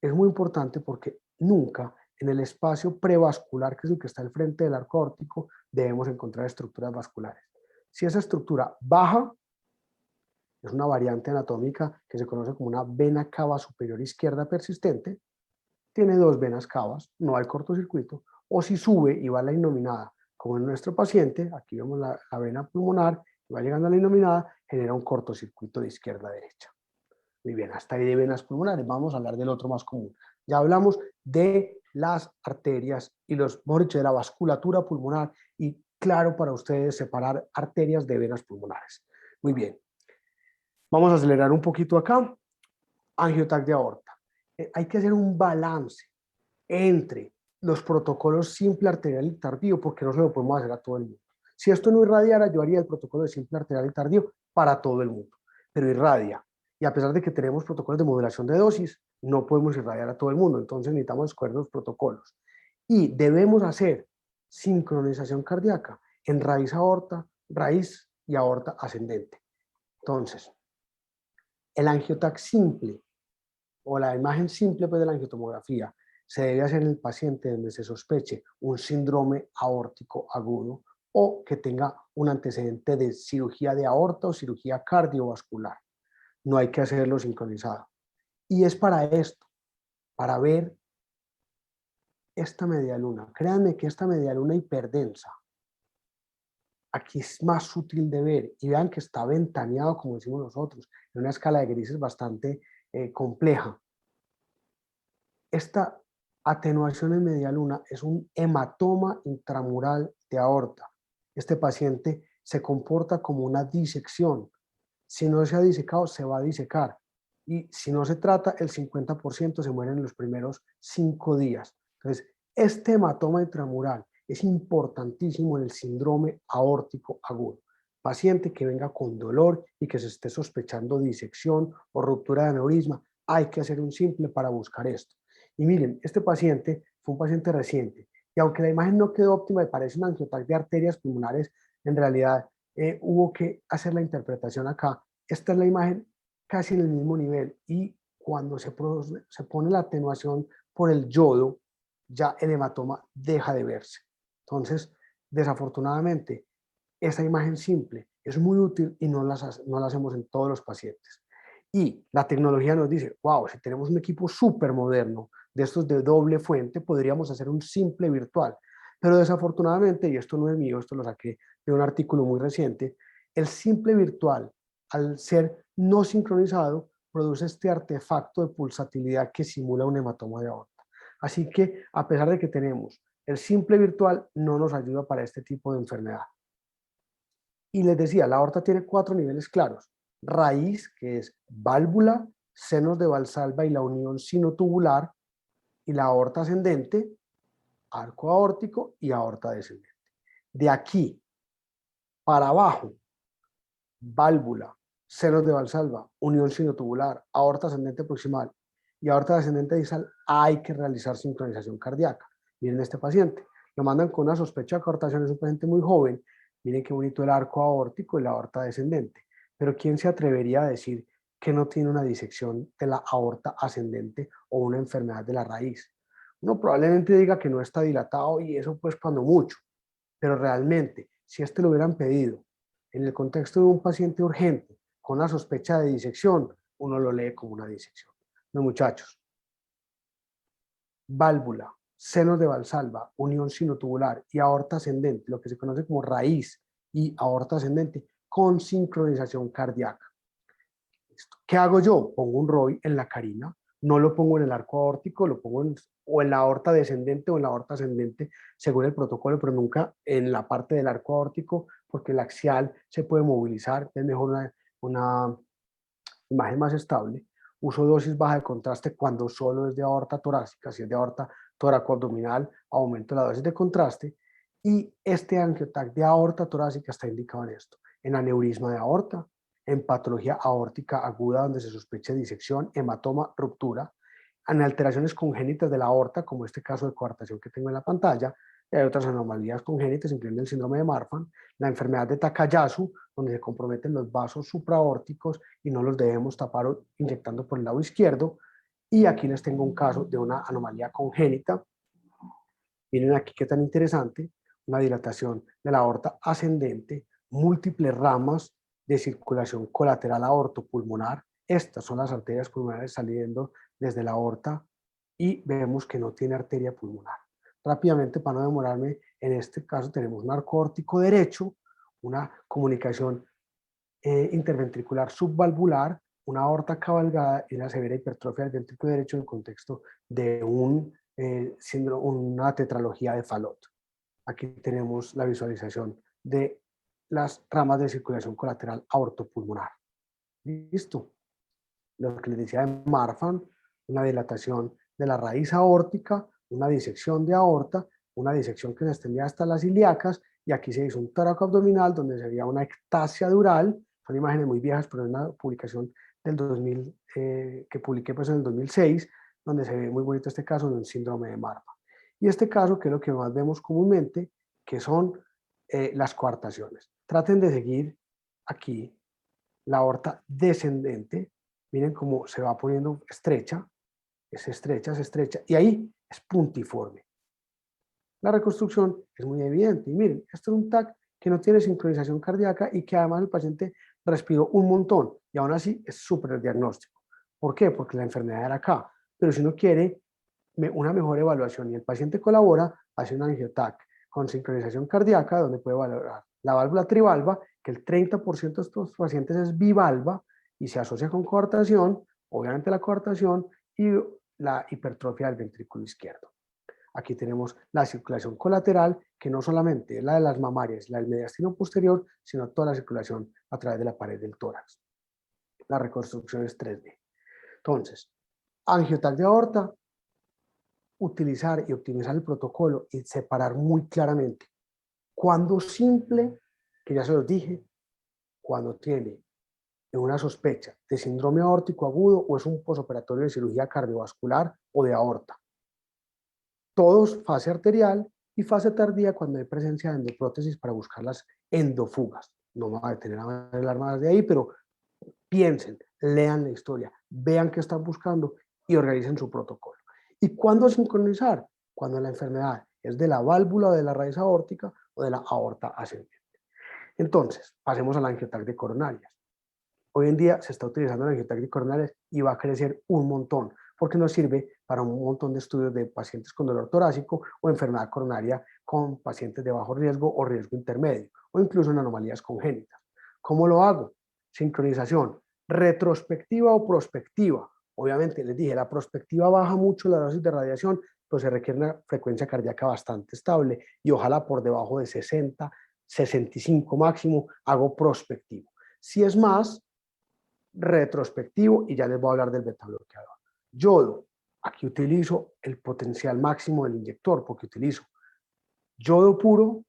Speaker 1: es muy importante porque nunca en el espacio prevascular, que es el que está al frente del arco aórtico, debemos encontrar estructuras vasculares. Si esa estructura baja, es una variante anatómica que se conoce como una vena cava superior izquierda persistente, tiene dos venas cavas, no hay cortocircuito, o si sube y va a la innominada, como en nuestro paciente, aquí vemos la vena pulmonar, y va llegando a la innominada, genera un cortocircuito de izquierda a derecha. Muy bien, hasta ahí de venas pulmonares, vamos a hablar del otro más común. Ya hablamos de las arterias y los, mejor dicho, de la vasculatura pulmonar, y claro para ustedes separar arterias de venas pulmonares. Muy bien, vamos a acelerar un poquito acá. Angiotac de aorta. Hay que hacer un balance entre los protocolos simple, arterial y tardío, porque no se lo podemos hacer a todo el mundo. Si esto no irradiara, yo haría el protocolo de simple, arterial y tardío para todo el mundo, pero irradia. Y a pesar de que tenemos protocolos de modulación de dosis, no podemos irradiar a todo el mundo, entonces necesitamos escoger los protocolos. Y debemos hacer sincronización cardíaca en raíz aorta, raíz y aorta ascendente. Entonces, el angiotac simple o la imagen simple pues, de la angiotomografía se debe hacer en el paciente donde se sospeche un síndrome aórtico agudo o que tenga un antecedente de cirugía de aorta o cirugía cardiovascular. No hay que hacerlo sincronizado. Y es para esto, para ver esta media luna. Créanme que esta media luna hiperdensa, aquí es más sutil de ver y vean que está ventaneado, como decimos nosotros, en una escala de grises bastante compleja. Esta atenuación en media luna es un hematoma intramural de aorta. Este paciente se comporta como una disección. Si no se ha disecado, se va a disecar. Y si no se trata, el 50% se muere en los primeros 5 días. Entonces, este hematoma intramural es importantísimo en el síndrome aórtico agudo. Paciente que venga con dolor y que se esté sospechando disección o ruptura de aneurisma, hay que hacer un simple para buscar esto. Y miren, este paciente fue un paciente reciente y aunque la imagen no quedó óptima y parece un angiotac de arterias pulmonares, en realidad hubo que hacer la interpretación acá. Esta es la imagen casi en el mismo nivel y cuando se pone la atenuación por el yodo, ya el hematoma deja de verse. Entonces, desafortunadamente, esa imagen simple es muy útil y no la hacemos en todos los pacientes. Y la tecnología nos dice, wow, si tenemos un equipo súper moderno, de estos de doble fuente, podríamos hacer un simple virtual. Pero desafortunadamente, y esto no es mío, esto lo saqué de un artículo muy reciente, el simple virtual, al ser no sincronizado, produce este artefacto de pulsatilidad que simula un hematoma de aorta. Así que, a pesar de que tenemos el simple virtual, no nos ayuda para este tipo de enfermedad. Y les decía, la aorta tiene 4 niveles claros. Raíz, que es válvula, senos de Valsalva y la unión sinotubular, y la aorta ascendente, arco aórtico y aorta descendente. De aquí para abajo, válvula, senos de Valsalva, unión sinotubular, aorta ascendente proximal y aorta descendente distal, hay que realizar sincronización cardíaca. Miren este paciente, lo mandan con una sospecha de coartación, es un paciente muy joven, miren qué bonito el arco aórtico y la aorta descendente, pero ¿quién se atrevería a decir que no tiene una disección de la aorta ascendente o una enfermedad de la raíz? Uno probablemente diga que no está dilatado y eso pues cuando mucho, pero realmente, si este lo hubieran pedido en el contexto de un paciente urgente con la sospecha de disección, uno lo lee como una disección. No, muchachos, válvula, senos de Valsalva, unión sinotubular y aorta ascendente, lo que se conoce como raíz y aorta ascendente, con sincronización cardíaca. ¿Qué hago yo? Pongo un ROI en la carina, no lo pongo en el arco aórtico, lo pongo o en la aorta descendente o en la aorta ascendente, según el protocolo, pero nunca en la parte del arco aórtico, porque el axial se puede movilizar, es mejor una imagen más estable. Uso dosis baja de contraste cuando solo es de aorta torácica, si es de aorta toracoabdominal, aumento la dosis de contraste. Y este angiotac de aorta torácica está indicado en esto, en aneurisma de aorta, en patología aórtica aguda donde se sospecha disección, hematoma, ruptura, en alteraciones congénitas de la aorta, como este caso de coartación que tengo en la pantalla, Y hay otras anomalías congénitas, incluyendo el síndrome de Marfan, la enfermedad de Takayasu, donde se comprometen los vasos supraórticos y no los debemos tapar inyectando por el lado izquierdo. Y aquí les tengo un caso de una anomalía congénita. Miren aquí qué tan interesante, una dilatación de la aorta ascendente, múltiples ramas de circulación colateral aortopulmonar. Estas son las arterias pulmonares saliendo desde la aorta y vemos que no tiene arteria pulmonar. Rápidamente, para no demorarme, en este caso tenemos un arco aórtico derecho, una comunicación interventricular subvalvular, una aorta cabalgada y una severa hipertrofia del ventrículo derecho en el contexto de una tetralogía de Fallot. Aquí tenemos la visualización de las ramas de circulación colateral aortopulmonar. Listo. Lo que les decía de Marfan, una dilatación de la raíz aórtica, una disección de aorta, una disección que se extendía hasta las ilíacas, y aquí se hizo un tóraco abdominal donde se veía una ectasia dural. Son imágenes muy viejas, pero es una publicación del 2000, que publiqué pues en el 2006, donde se ve muy bonito este caso de un síndrome de Marfan. Y este caso, que es lo que más vemos comúnmente, que son las coartaciones. Traten de seguir aquí la aorta descendente. Miren cómo se va poniendo estrecha, se estrecha, y ahí es puntiforme. La reconstrucción es muy evidente. Y miren, esto es un TAC que no tiene sincronización cardíaca y que además el paciente respiró un montón, y aún así es súper diagnóstico. ¿Por qué? Porque la enfermedad era acá. Pero si uno quiere una mejor evaluación y el paciente colabora, hace un angiotac con sincronización cardíaca, donde puede valorar la válvula trivalva, que el 30% de estos pacientes es bivalva y se asocia con coartación, obviamente la coartación y la hipertrofia del ventrículo izquierdo. Aquí tenemos la circulación colateral, que no solamente es la de las mamarias, la del mediastino posterior, sino toda la circulación a través de la pared del tórax. La reconstrucción es 3D. Entonces, angiotac de aorta, utilizar y optimizar el protocolo y separar muy claramente cuando simple, que ya se los dije, cuando tiene una sospecha de síndrome aórtico agudo o es un posoperatorio de cirugía cardiovascular o de aorta. Todos fase arterial y fase tardía cuando hay presencia de endoprótesis para buscar las endofugas. No me voy a detener a hablar más de ahí, pero piensen, lean la historia, vean qué están buscando y organicen su protocolo. ¿Y cuándo sincronizar? Cuando la enfermedad es de la válvula o de la raíz aórtica o de la aorta ascendente. Entonces, pasemos a la angiotac de coronarias. Hoy en día se está utilizando la angiotac de coronarias y va a crecer un montón, porque nos sirve para un montón de estudios de pacientes con dolor torácico o enfermedad coronaria con pacientes de bajo riesgo o riesgo intermedio, o incluso en anomalías congénitas. ¿Cómo lo hago? Sincronización, retrospectiva o prospectiva. Obviamente, les dije, la prospectiva baja mucho la dosis de radiación, pues se requiere una frecuencia cardíaca bastante estable y ojalá por debajo de 60, 65 máximo, hago prospectivo. Si es más, retrospectivo, y ya les voy a hablar del beta bloqueador. Yodo, aquí utilizo el potencial máximo del inyector, porque utilizo yodo puro,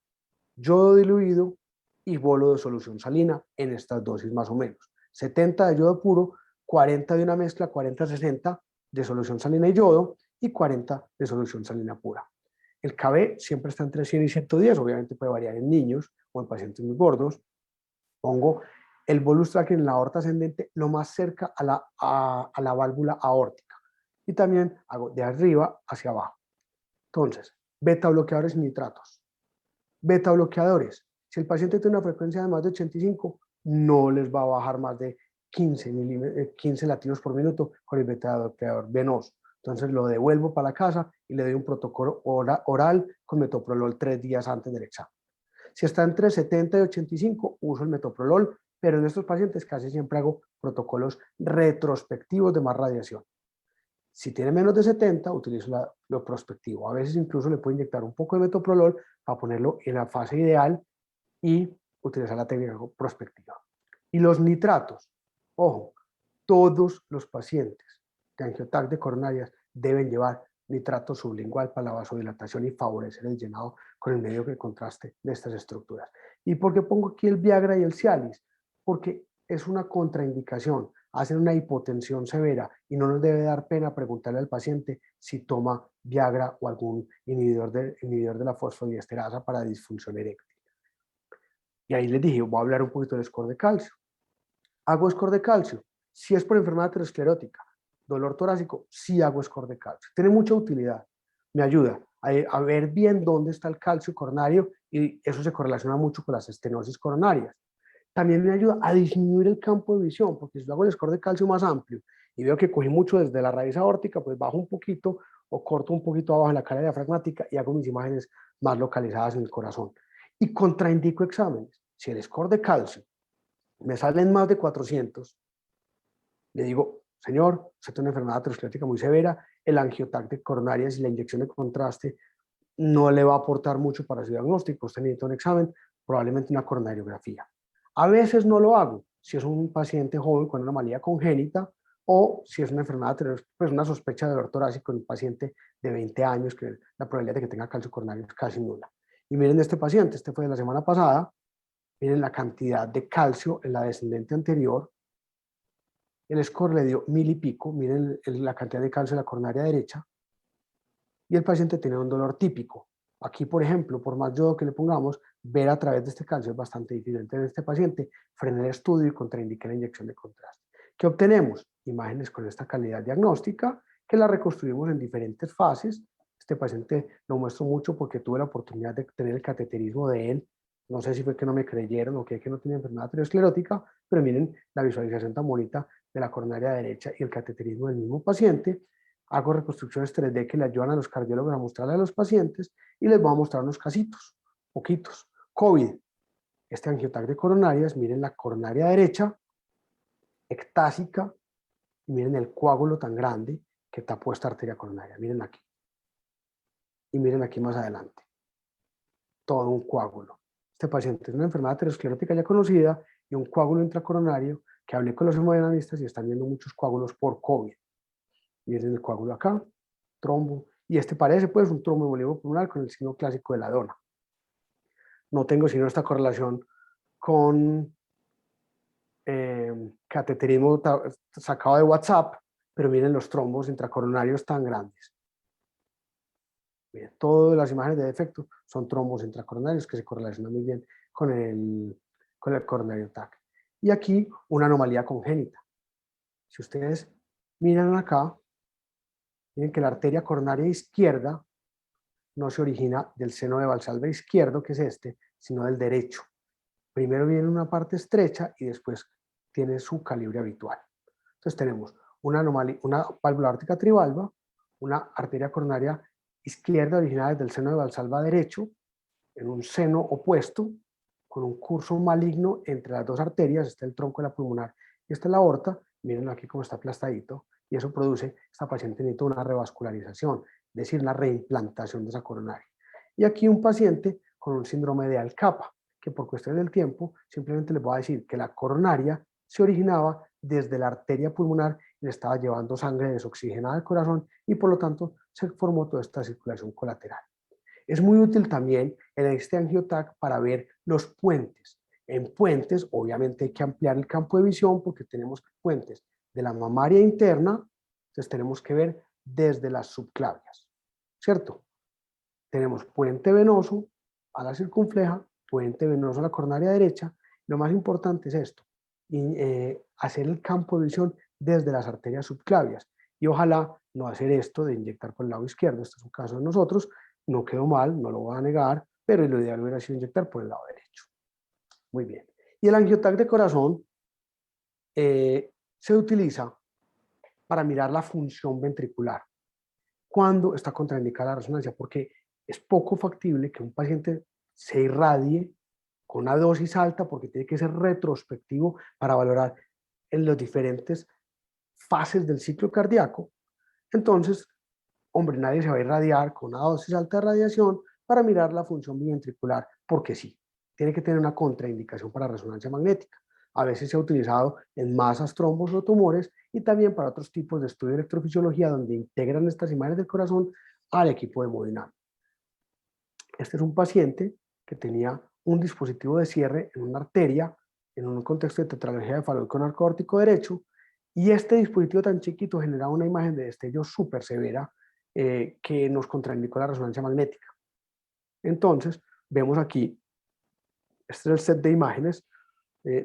Speaker 1: yodo diluido y bolo de solución salina en estas dosis más o menos. 70 de yodo puro, 40 de una mezcla, 40-60 de solución salina y yodo, y 40 de solución salina pura. El KB siempre está entre 100 y 110, obviamente puede variar en niños o en pacientes muy gordos. Pongo el bolus tracking en la aorta ascendente lo más cerca a la válvula aórtica. Y también hago de arriba hacia abajo. Entonces, beta bloqueadores y nitratos. Beta bloqueadores. Si el paciente tiene una frecuencia de más de 85, no les va a bajar más de 15 latidos por minuto con el beta bloqueador venoso. Entonces lo devuelvo para la casa y le doy un protocolo oral con metoprolol 3 días antes del examen. Si está entre 70 y 85, uso el metoprolol, pero en estos pacientes casi siempre hago protocolos retrospectivos de más radiación. Si tiene menos de 70, utilizo lo prospectivo. A veces incluso le puedo inyectar un poco de metoprolol para ponerlo en la fase ideal y utilizar la técnica prospectiva. Y los nitratos. Ojo, todos los pacientes de angiotac de coronarias deben llevar nitrato sublingual para la vasodilatación y favorecer el llenado con el medio de contraste de estas estructuras. ¿Y por qué pongo aquí el Viagra y el Cialis? Porque es una contraindicación. hacen una hipotensión severa y no nos debe dar pena preguntarle al paciente si toma Viagra o algún inhibidor de la fosfodiesterasa para disfunción eréctil. Y ahí les dije, voy a hablar un poquito del score de calcio. ¿Hago score de calcio? Si es por enfermedad aterosclerótica, dolor torácico, sí hago score de calcio. Tiene mucha utilidad. Me ayuda a ver bien dónde está el calcio coronario y eso se correlaciona mucho con las estenosis coronarias. También me ayuda a disminuir el campo de visión, porque si yo hago el score de calcio más amplio y veo que cogí mucho desde la raíz aórtica, pues bajo un poquito o corto un poquito abajo en la cara diafragmática y hago mis imágenes más localizadas en el corazón. Y contraindico exámenes. Si el score de calcio me salen más de 400, le digo, señor, usted tiene una enfermedad aterosclerótica muy severa, el angiotac de coronarias y la inyección de contraste no le va a aportar mucho para su diagnóstico, usted necesita un examen, probablemente una coronariografía. A veces no lo hago, si es un paciente joven con una anomalía congénita o si es una enfermedad, pues una sospecha de dolor torácico en un paciente de 20 años, que la probabilidad de que tenga calcio coronario es casi nula. Y miren este paciente, este fue de la semana pasada, miren la cantidad de calcio en la descendente anterior, el score le dio 1000 y pico, miren la cantidad de calcio en la coronaria derecha, y el paciente tiene un dolor típico. Aquí, por ejemplo, por más yodo que le pongamos, ver a través de este calcio es bastante difícil. Entonces, este paciente frené el estudio y contraindiqué la inyección de contraste. ¿Qué obtenemos? Imágenes con esta calidad diagnóstica que la reconstruimos en diferentes fases. Este paciente lo muestro mucho porque tuve la oportunidad de tener el cateterismo de él. No sé si fue que no me creyeron o que no tenía enfermedad aterosclerótica, pero miren la visualización tan bonita de la coronaria derecha y el cateterismo del mismo paciente. Hago reconstrucciones 3D que le ayudan a los cardiólogos a mostrarle a los pacientes y les voy a mostrar unos casitos, poquitos. COVID, este angiotac de coronarias, miren la coronaria derecha, ectásica, y miren el coágulo tan grande que tapó esta arteria coronaria, miren aquí. Y miren aquí más adelante, todo un coágulo. Este paciente es una enfermedad aterosclerótica ya conocida y un coágulo intracoronario que hablé con los hemodinamistas y están viendo muchos coágulos por COVID. Miren el coágulo acá, trombo, y este parece pues un tromboembolismo pulmonar con el signo clásico de la dona. No tengo sino esta correlación con cateterismo sacado de WhatsApp, pero miren los trombos intracoronarios tan grandes. Miren, todas las imágenes de defecto son trombos intracoronarios que se correlacionan muy bien con el coronario TAC. Y aquí una anomalía congénita. Si ustedes miran acá, miren que la arteria coronaria izquierda no se origina del seno de Valsalva izquierdo, que es este, sino del derecho. Primero viene una parte estrecha y después tiene su calibre habitual. Entonces tenemos una anomalía, una válvula aórtica trivalva, una arteria coronaria izquierda originada desde el seno de Valsalva derecho, en un seno opuesto, con un curso maligno entre las dos arterias, está el tronco de la pulmonar y esta es la aorta, miren aquí cómo está aplastadito, y eso produce, esta paciente necesita una revascularización, es decir, una reimplantación de esa coronaria. Y aquí un paciente con un síndrome de Alcapa, que por cuestiones del tiempo, simplemente les voy a decir que la coronaria se originaba desde la arteria pulmonar y le estaba llevando sangre desoxigenada al corazón y por lo tanto se formó toda esta circulación colateral. Es muy útil también en este angiotac para ver los puentes. En puentes, obviamente hay que ampliar el campo de visión porque tenemos puentes de la mamaria interna, entonces tenemos que ver desde las subclavias, ¿cierto? Tenemos puente venoso a la circunfleja, puente venoso a la coronaria derecha. Lo más importante es esto, hacer el campo de visión desde las arterias subclavias. Y ojalá no hacer esto de inyectar por el lado izquierdo, este es un caso de nosotros, no quedó mal, no lo voy a negar, pero lo ideal hubiera sido inyectar por el lado derecho. Muy bien. Y el angiotac de corazón se utiliza para mirar la función ventricular cuando está contraindicada la resonancia, porque es poco factible que un paciente se irradie con una dosis alta porque tiene que ser retrospectivo para valorar en las diferentes fases del ciclo cardíaco. Entonces, hombre, nadie se va a irradiar con una dosis alta de radiación para mirar la función biventricular, porque sí, tiene que tener una contraindicación para resonancia magnética. A veces se ha utilizado en masas, trombos o tumores y también para otros tipos de estudio de electrofisiología donde integran estas imágenes del corazón al equipo de hemodinamia. Este es un paciente que tenía un dispositivo de cierre en una arteria en un contexto de tetralogía de faloico narcoórtico derecho Y este dispositivo tan chiquito genera una imagen de destello súper severa que nos contraindicó la resonancia magnética. Entonces, vemos aquí, este es el set de imágenes.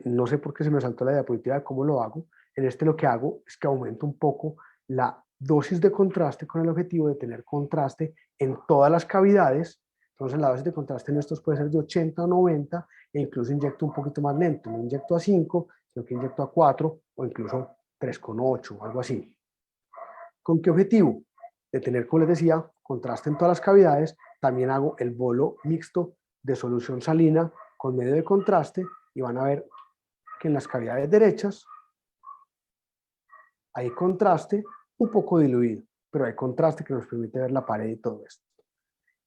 Speaker 1: No sé por qué se me saltó la diapositiva de cómo lo hago. En este lo que hago es que aumento un poco la dosis de contraste con el objetivo de tener contraste en todas las cavidades. Entonces la dosis de contraste en estos puede ser de 80 o 90 e incluso inyecto un poquito más lento. No inyecto a 5, sino que inyecto a 4 o incluso 3,8 o algo así. ¿Con qué objetivo? De tener, como les decía, contraste en todas las cavidades. También hago el bolo mixto de solución salina con medio de contraste y van a ver que en las cavidades derechas hay contraste un poco diluido, pero hay contraste que nos permite ver la pared y todo esto.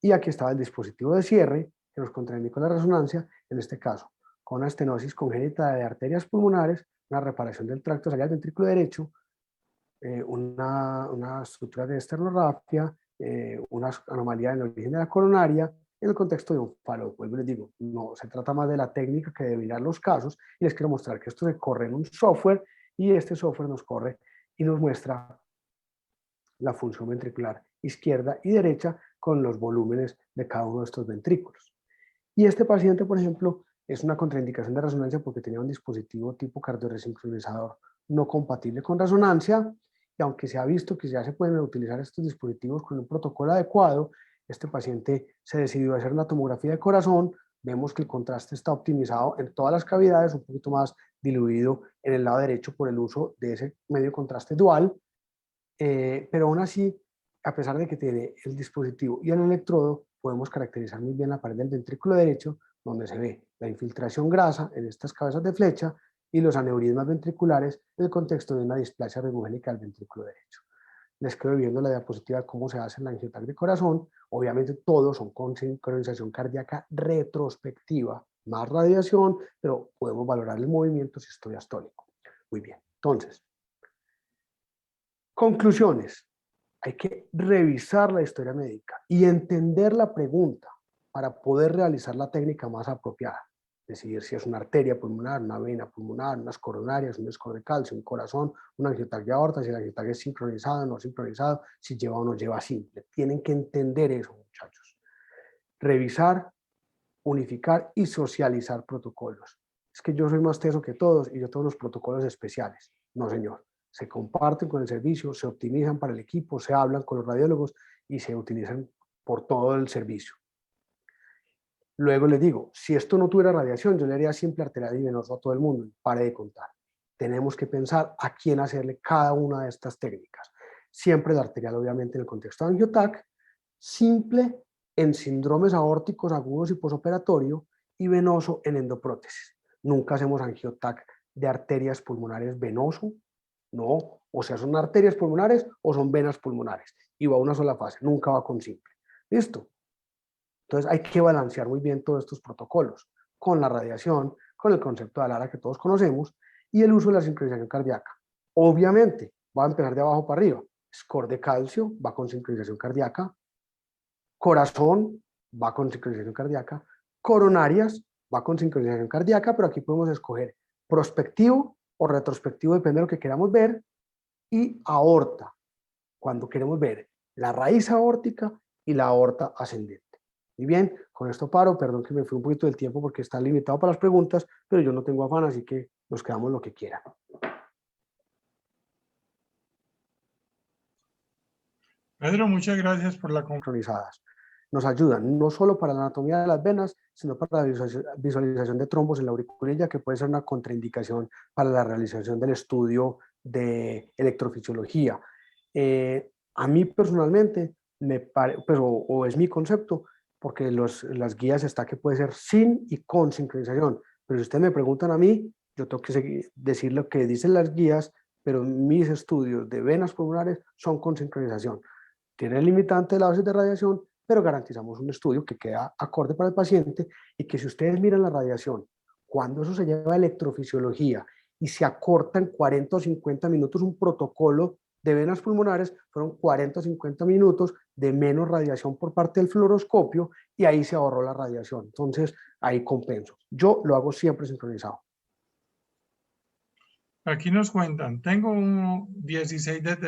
Speaker 1: Y aquí estaba el dispositivo de cierre que nos contraindicó la resonancia, en este caso, con una estenosis congénita de arterias pulmonares, una reparación del tracto salida del ventrículo derecho, una estructura de esternorrafia, una anomalía en el origen de la coronaria, en el contexto de un falo. Vuelvo y les digo, no se trata más de la técnica que de mirar los casos, y les quiero mostrar que esto se corre en un software, y este software nos corre y nos muestra la función ventricular izquierda y derecha con los volúmenes de cada uno de estos ventrículos. Y este paciente, por ejemplo, es una contraindicación de resonancia porque tenía un dispositivo tipo cardioresincronizador no compatible con resonancia, y aunque se ha visto que ya se pueden utilizar estos dispositivos con un protocolo adecuado, este paciente se decidió a hacer una tomografía de corazón. Vemos que el contraste está optimizado en todas las cavidades, un poquito más diluido en el lado derecho por el uso de ese medio de contraste dual, pero aún así, a pesar de que tiene el dispositivo y el electrodo, podemos caracterizar muy bien la pared del ventrículo derecho, donde se ve la infiltración grasa en estas cabezas de flecha y los aneurismas ventriculares en el contexto de una displasia regogénica del ventrículo derecho. Les quedo viendo la diapositiva de cómo se hace la angiotac de corazón. Obviamente todos son con sincronización cardíaca retrospectiva, más radiación, pero podemos valorar el movimiento si estoy astónico. Muy bien, entonces, conclusiones. Hay que revisar la historia médica y entender la pregunta para poder realizar la técnica más apropiada. Decidir si es una arteria pulmonar, una vena pulmonar, unas coronarias, un score de calcio, un corazón, una angiotac de aorta, si la angiotac es sincronizada o no sincronizada, si lleva o no lleva simple. Tienen que entender eso, muchachos. Revisar, unificar y socializar protocolos. Es que yo soy más teso que todos y yo tengo los protocolos especiales. No, señor. Se comparten con el servicio, se optimizan para el equipo, se hablan con los radiólogos y se utilizan por todo el servicio. Luego les digo, si esto no tuviera radiación, yo le haría simple arterial y venoso a todo el mundo y pare de contar. Tenemos que pensar a quién hacerle cada una de estas técnicas. Siempre la arterial, obviamente, en el contexto de angiotac, simple en síndromes aórticos agudos y posoperatorio, y venoso en endoprótesis. Nunca hacemos angiotac de arterias pulmonares venoso, no, o sea, son arterias pulmonares o son venas pulmonares, y va a una sola fase, nunca va con simple. ¿Listo? Entonces hay que balancear muy bien todos estos protocolos, con la radiación, con el concepto de ALARA que todos conocemos, y el uso de la sincronización cardíaca. Obviamente, va a empezar de abajo para arriba. Score de calcio va con sincronización cardíaca, corazón va con sincronización cardíaca, coronarias va con sincronización cardíaca, pero aquí podemos escoger prospectivo o retrospectivo, depende de lo que queramos ver, y aorta, cuando queremos ver la raíz aórtica y la aorta ascendente. Muy bien, con esto paro, perdón que me fui un poquito del tiempo porque está limitado para las preguntas, pero yo no tengo afán, así que nos quedamos lo que quieran.
Speaker 2: Pedro, muchas gracias por la
Speaker 1: Sincronizadas. Nos ayudan no solo para la anatomía de las venas, sino para la visualización de trombos en la auriculilla, que puede ser una contraindicación para la realización del estudio de electrofisiología. A mí personalmente, pues, o es mi concepto, porque las guías está que puede ser sin y con sincronización. Pero si ustedes me preguntan a mí, yo tengo que decir lo que dicen las guías, pero mis estudios de venas pulmonares son con sincronización. Tiene el limitante de la dosis de radiación, pero garantizamos un estudio que queda acorde para el paciente, y que si ustedes miran la radiación, cuando eso se lleva a electrofisiología y se acorta en 40 o 50 minutos un protocolo de venas pulmonares, fueron 40 o 50 minutos de menos radiación por parte del fluoroscopio, y ahí se ahorró la radiación. Entonces, ahí compenso. Yo lo hago siempre sincronizado.
Speaker 2: Aquí nos cuentan, tengo un 16 detectores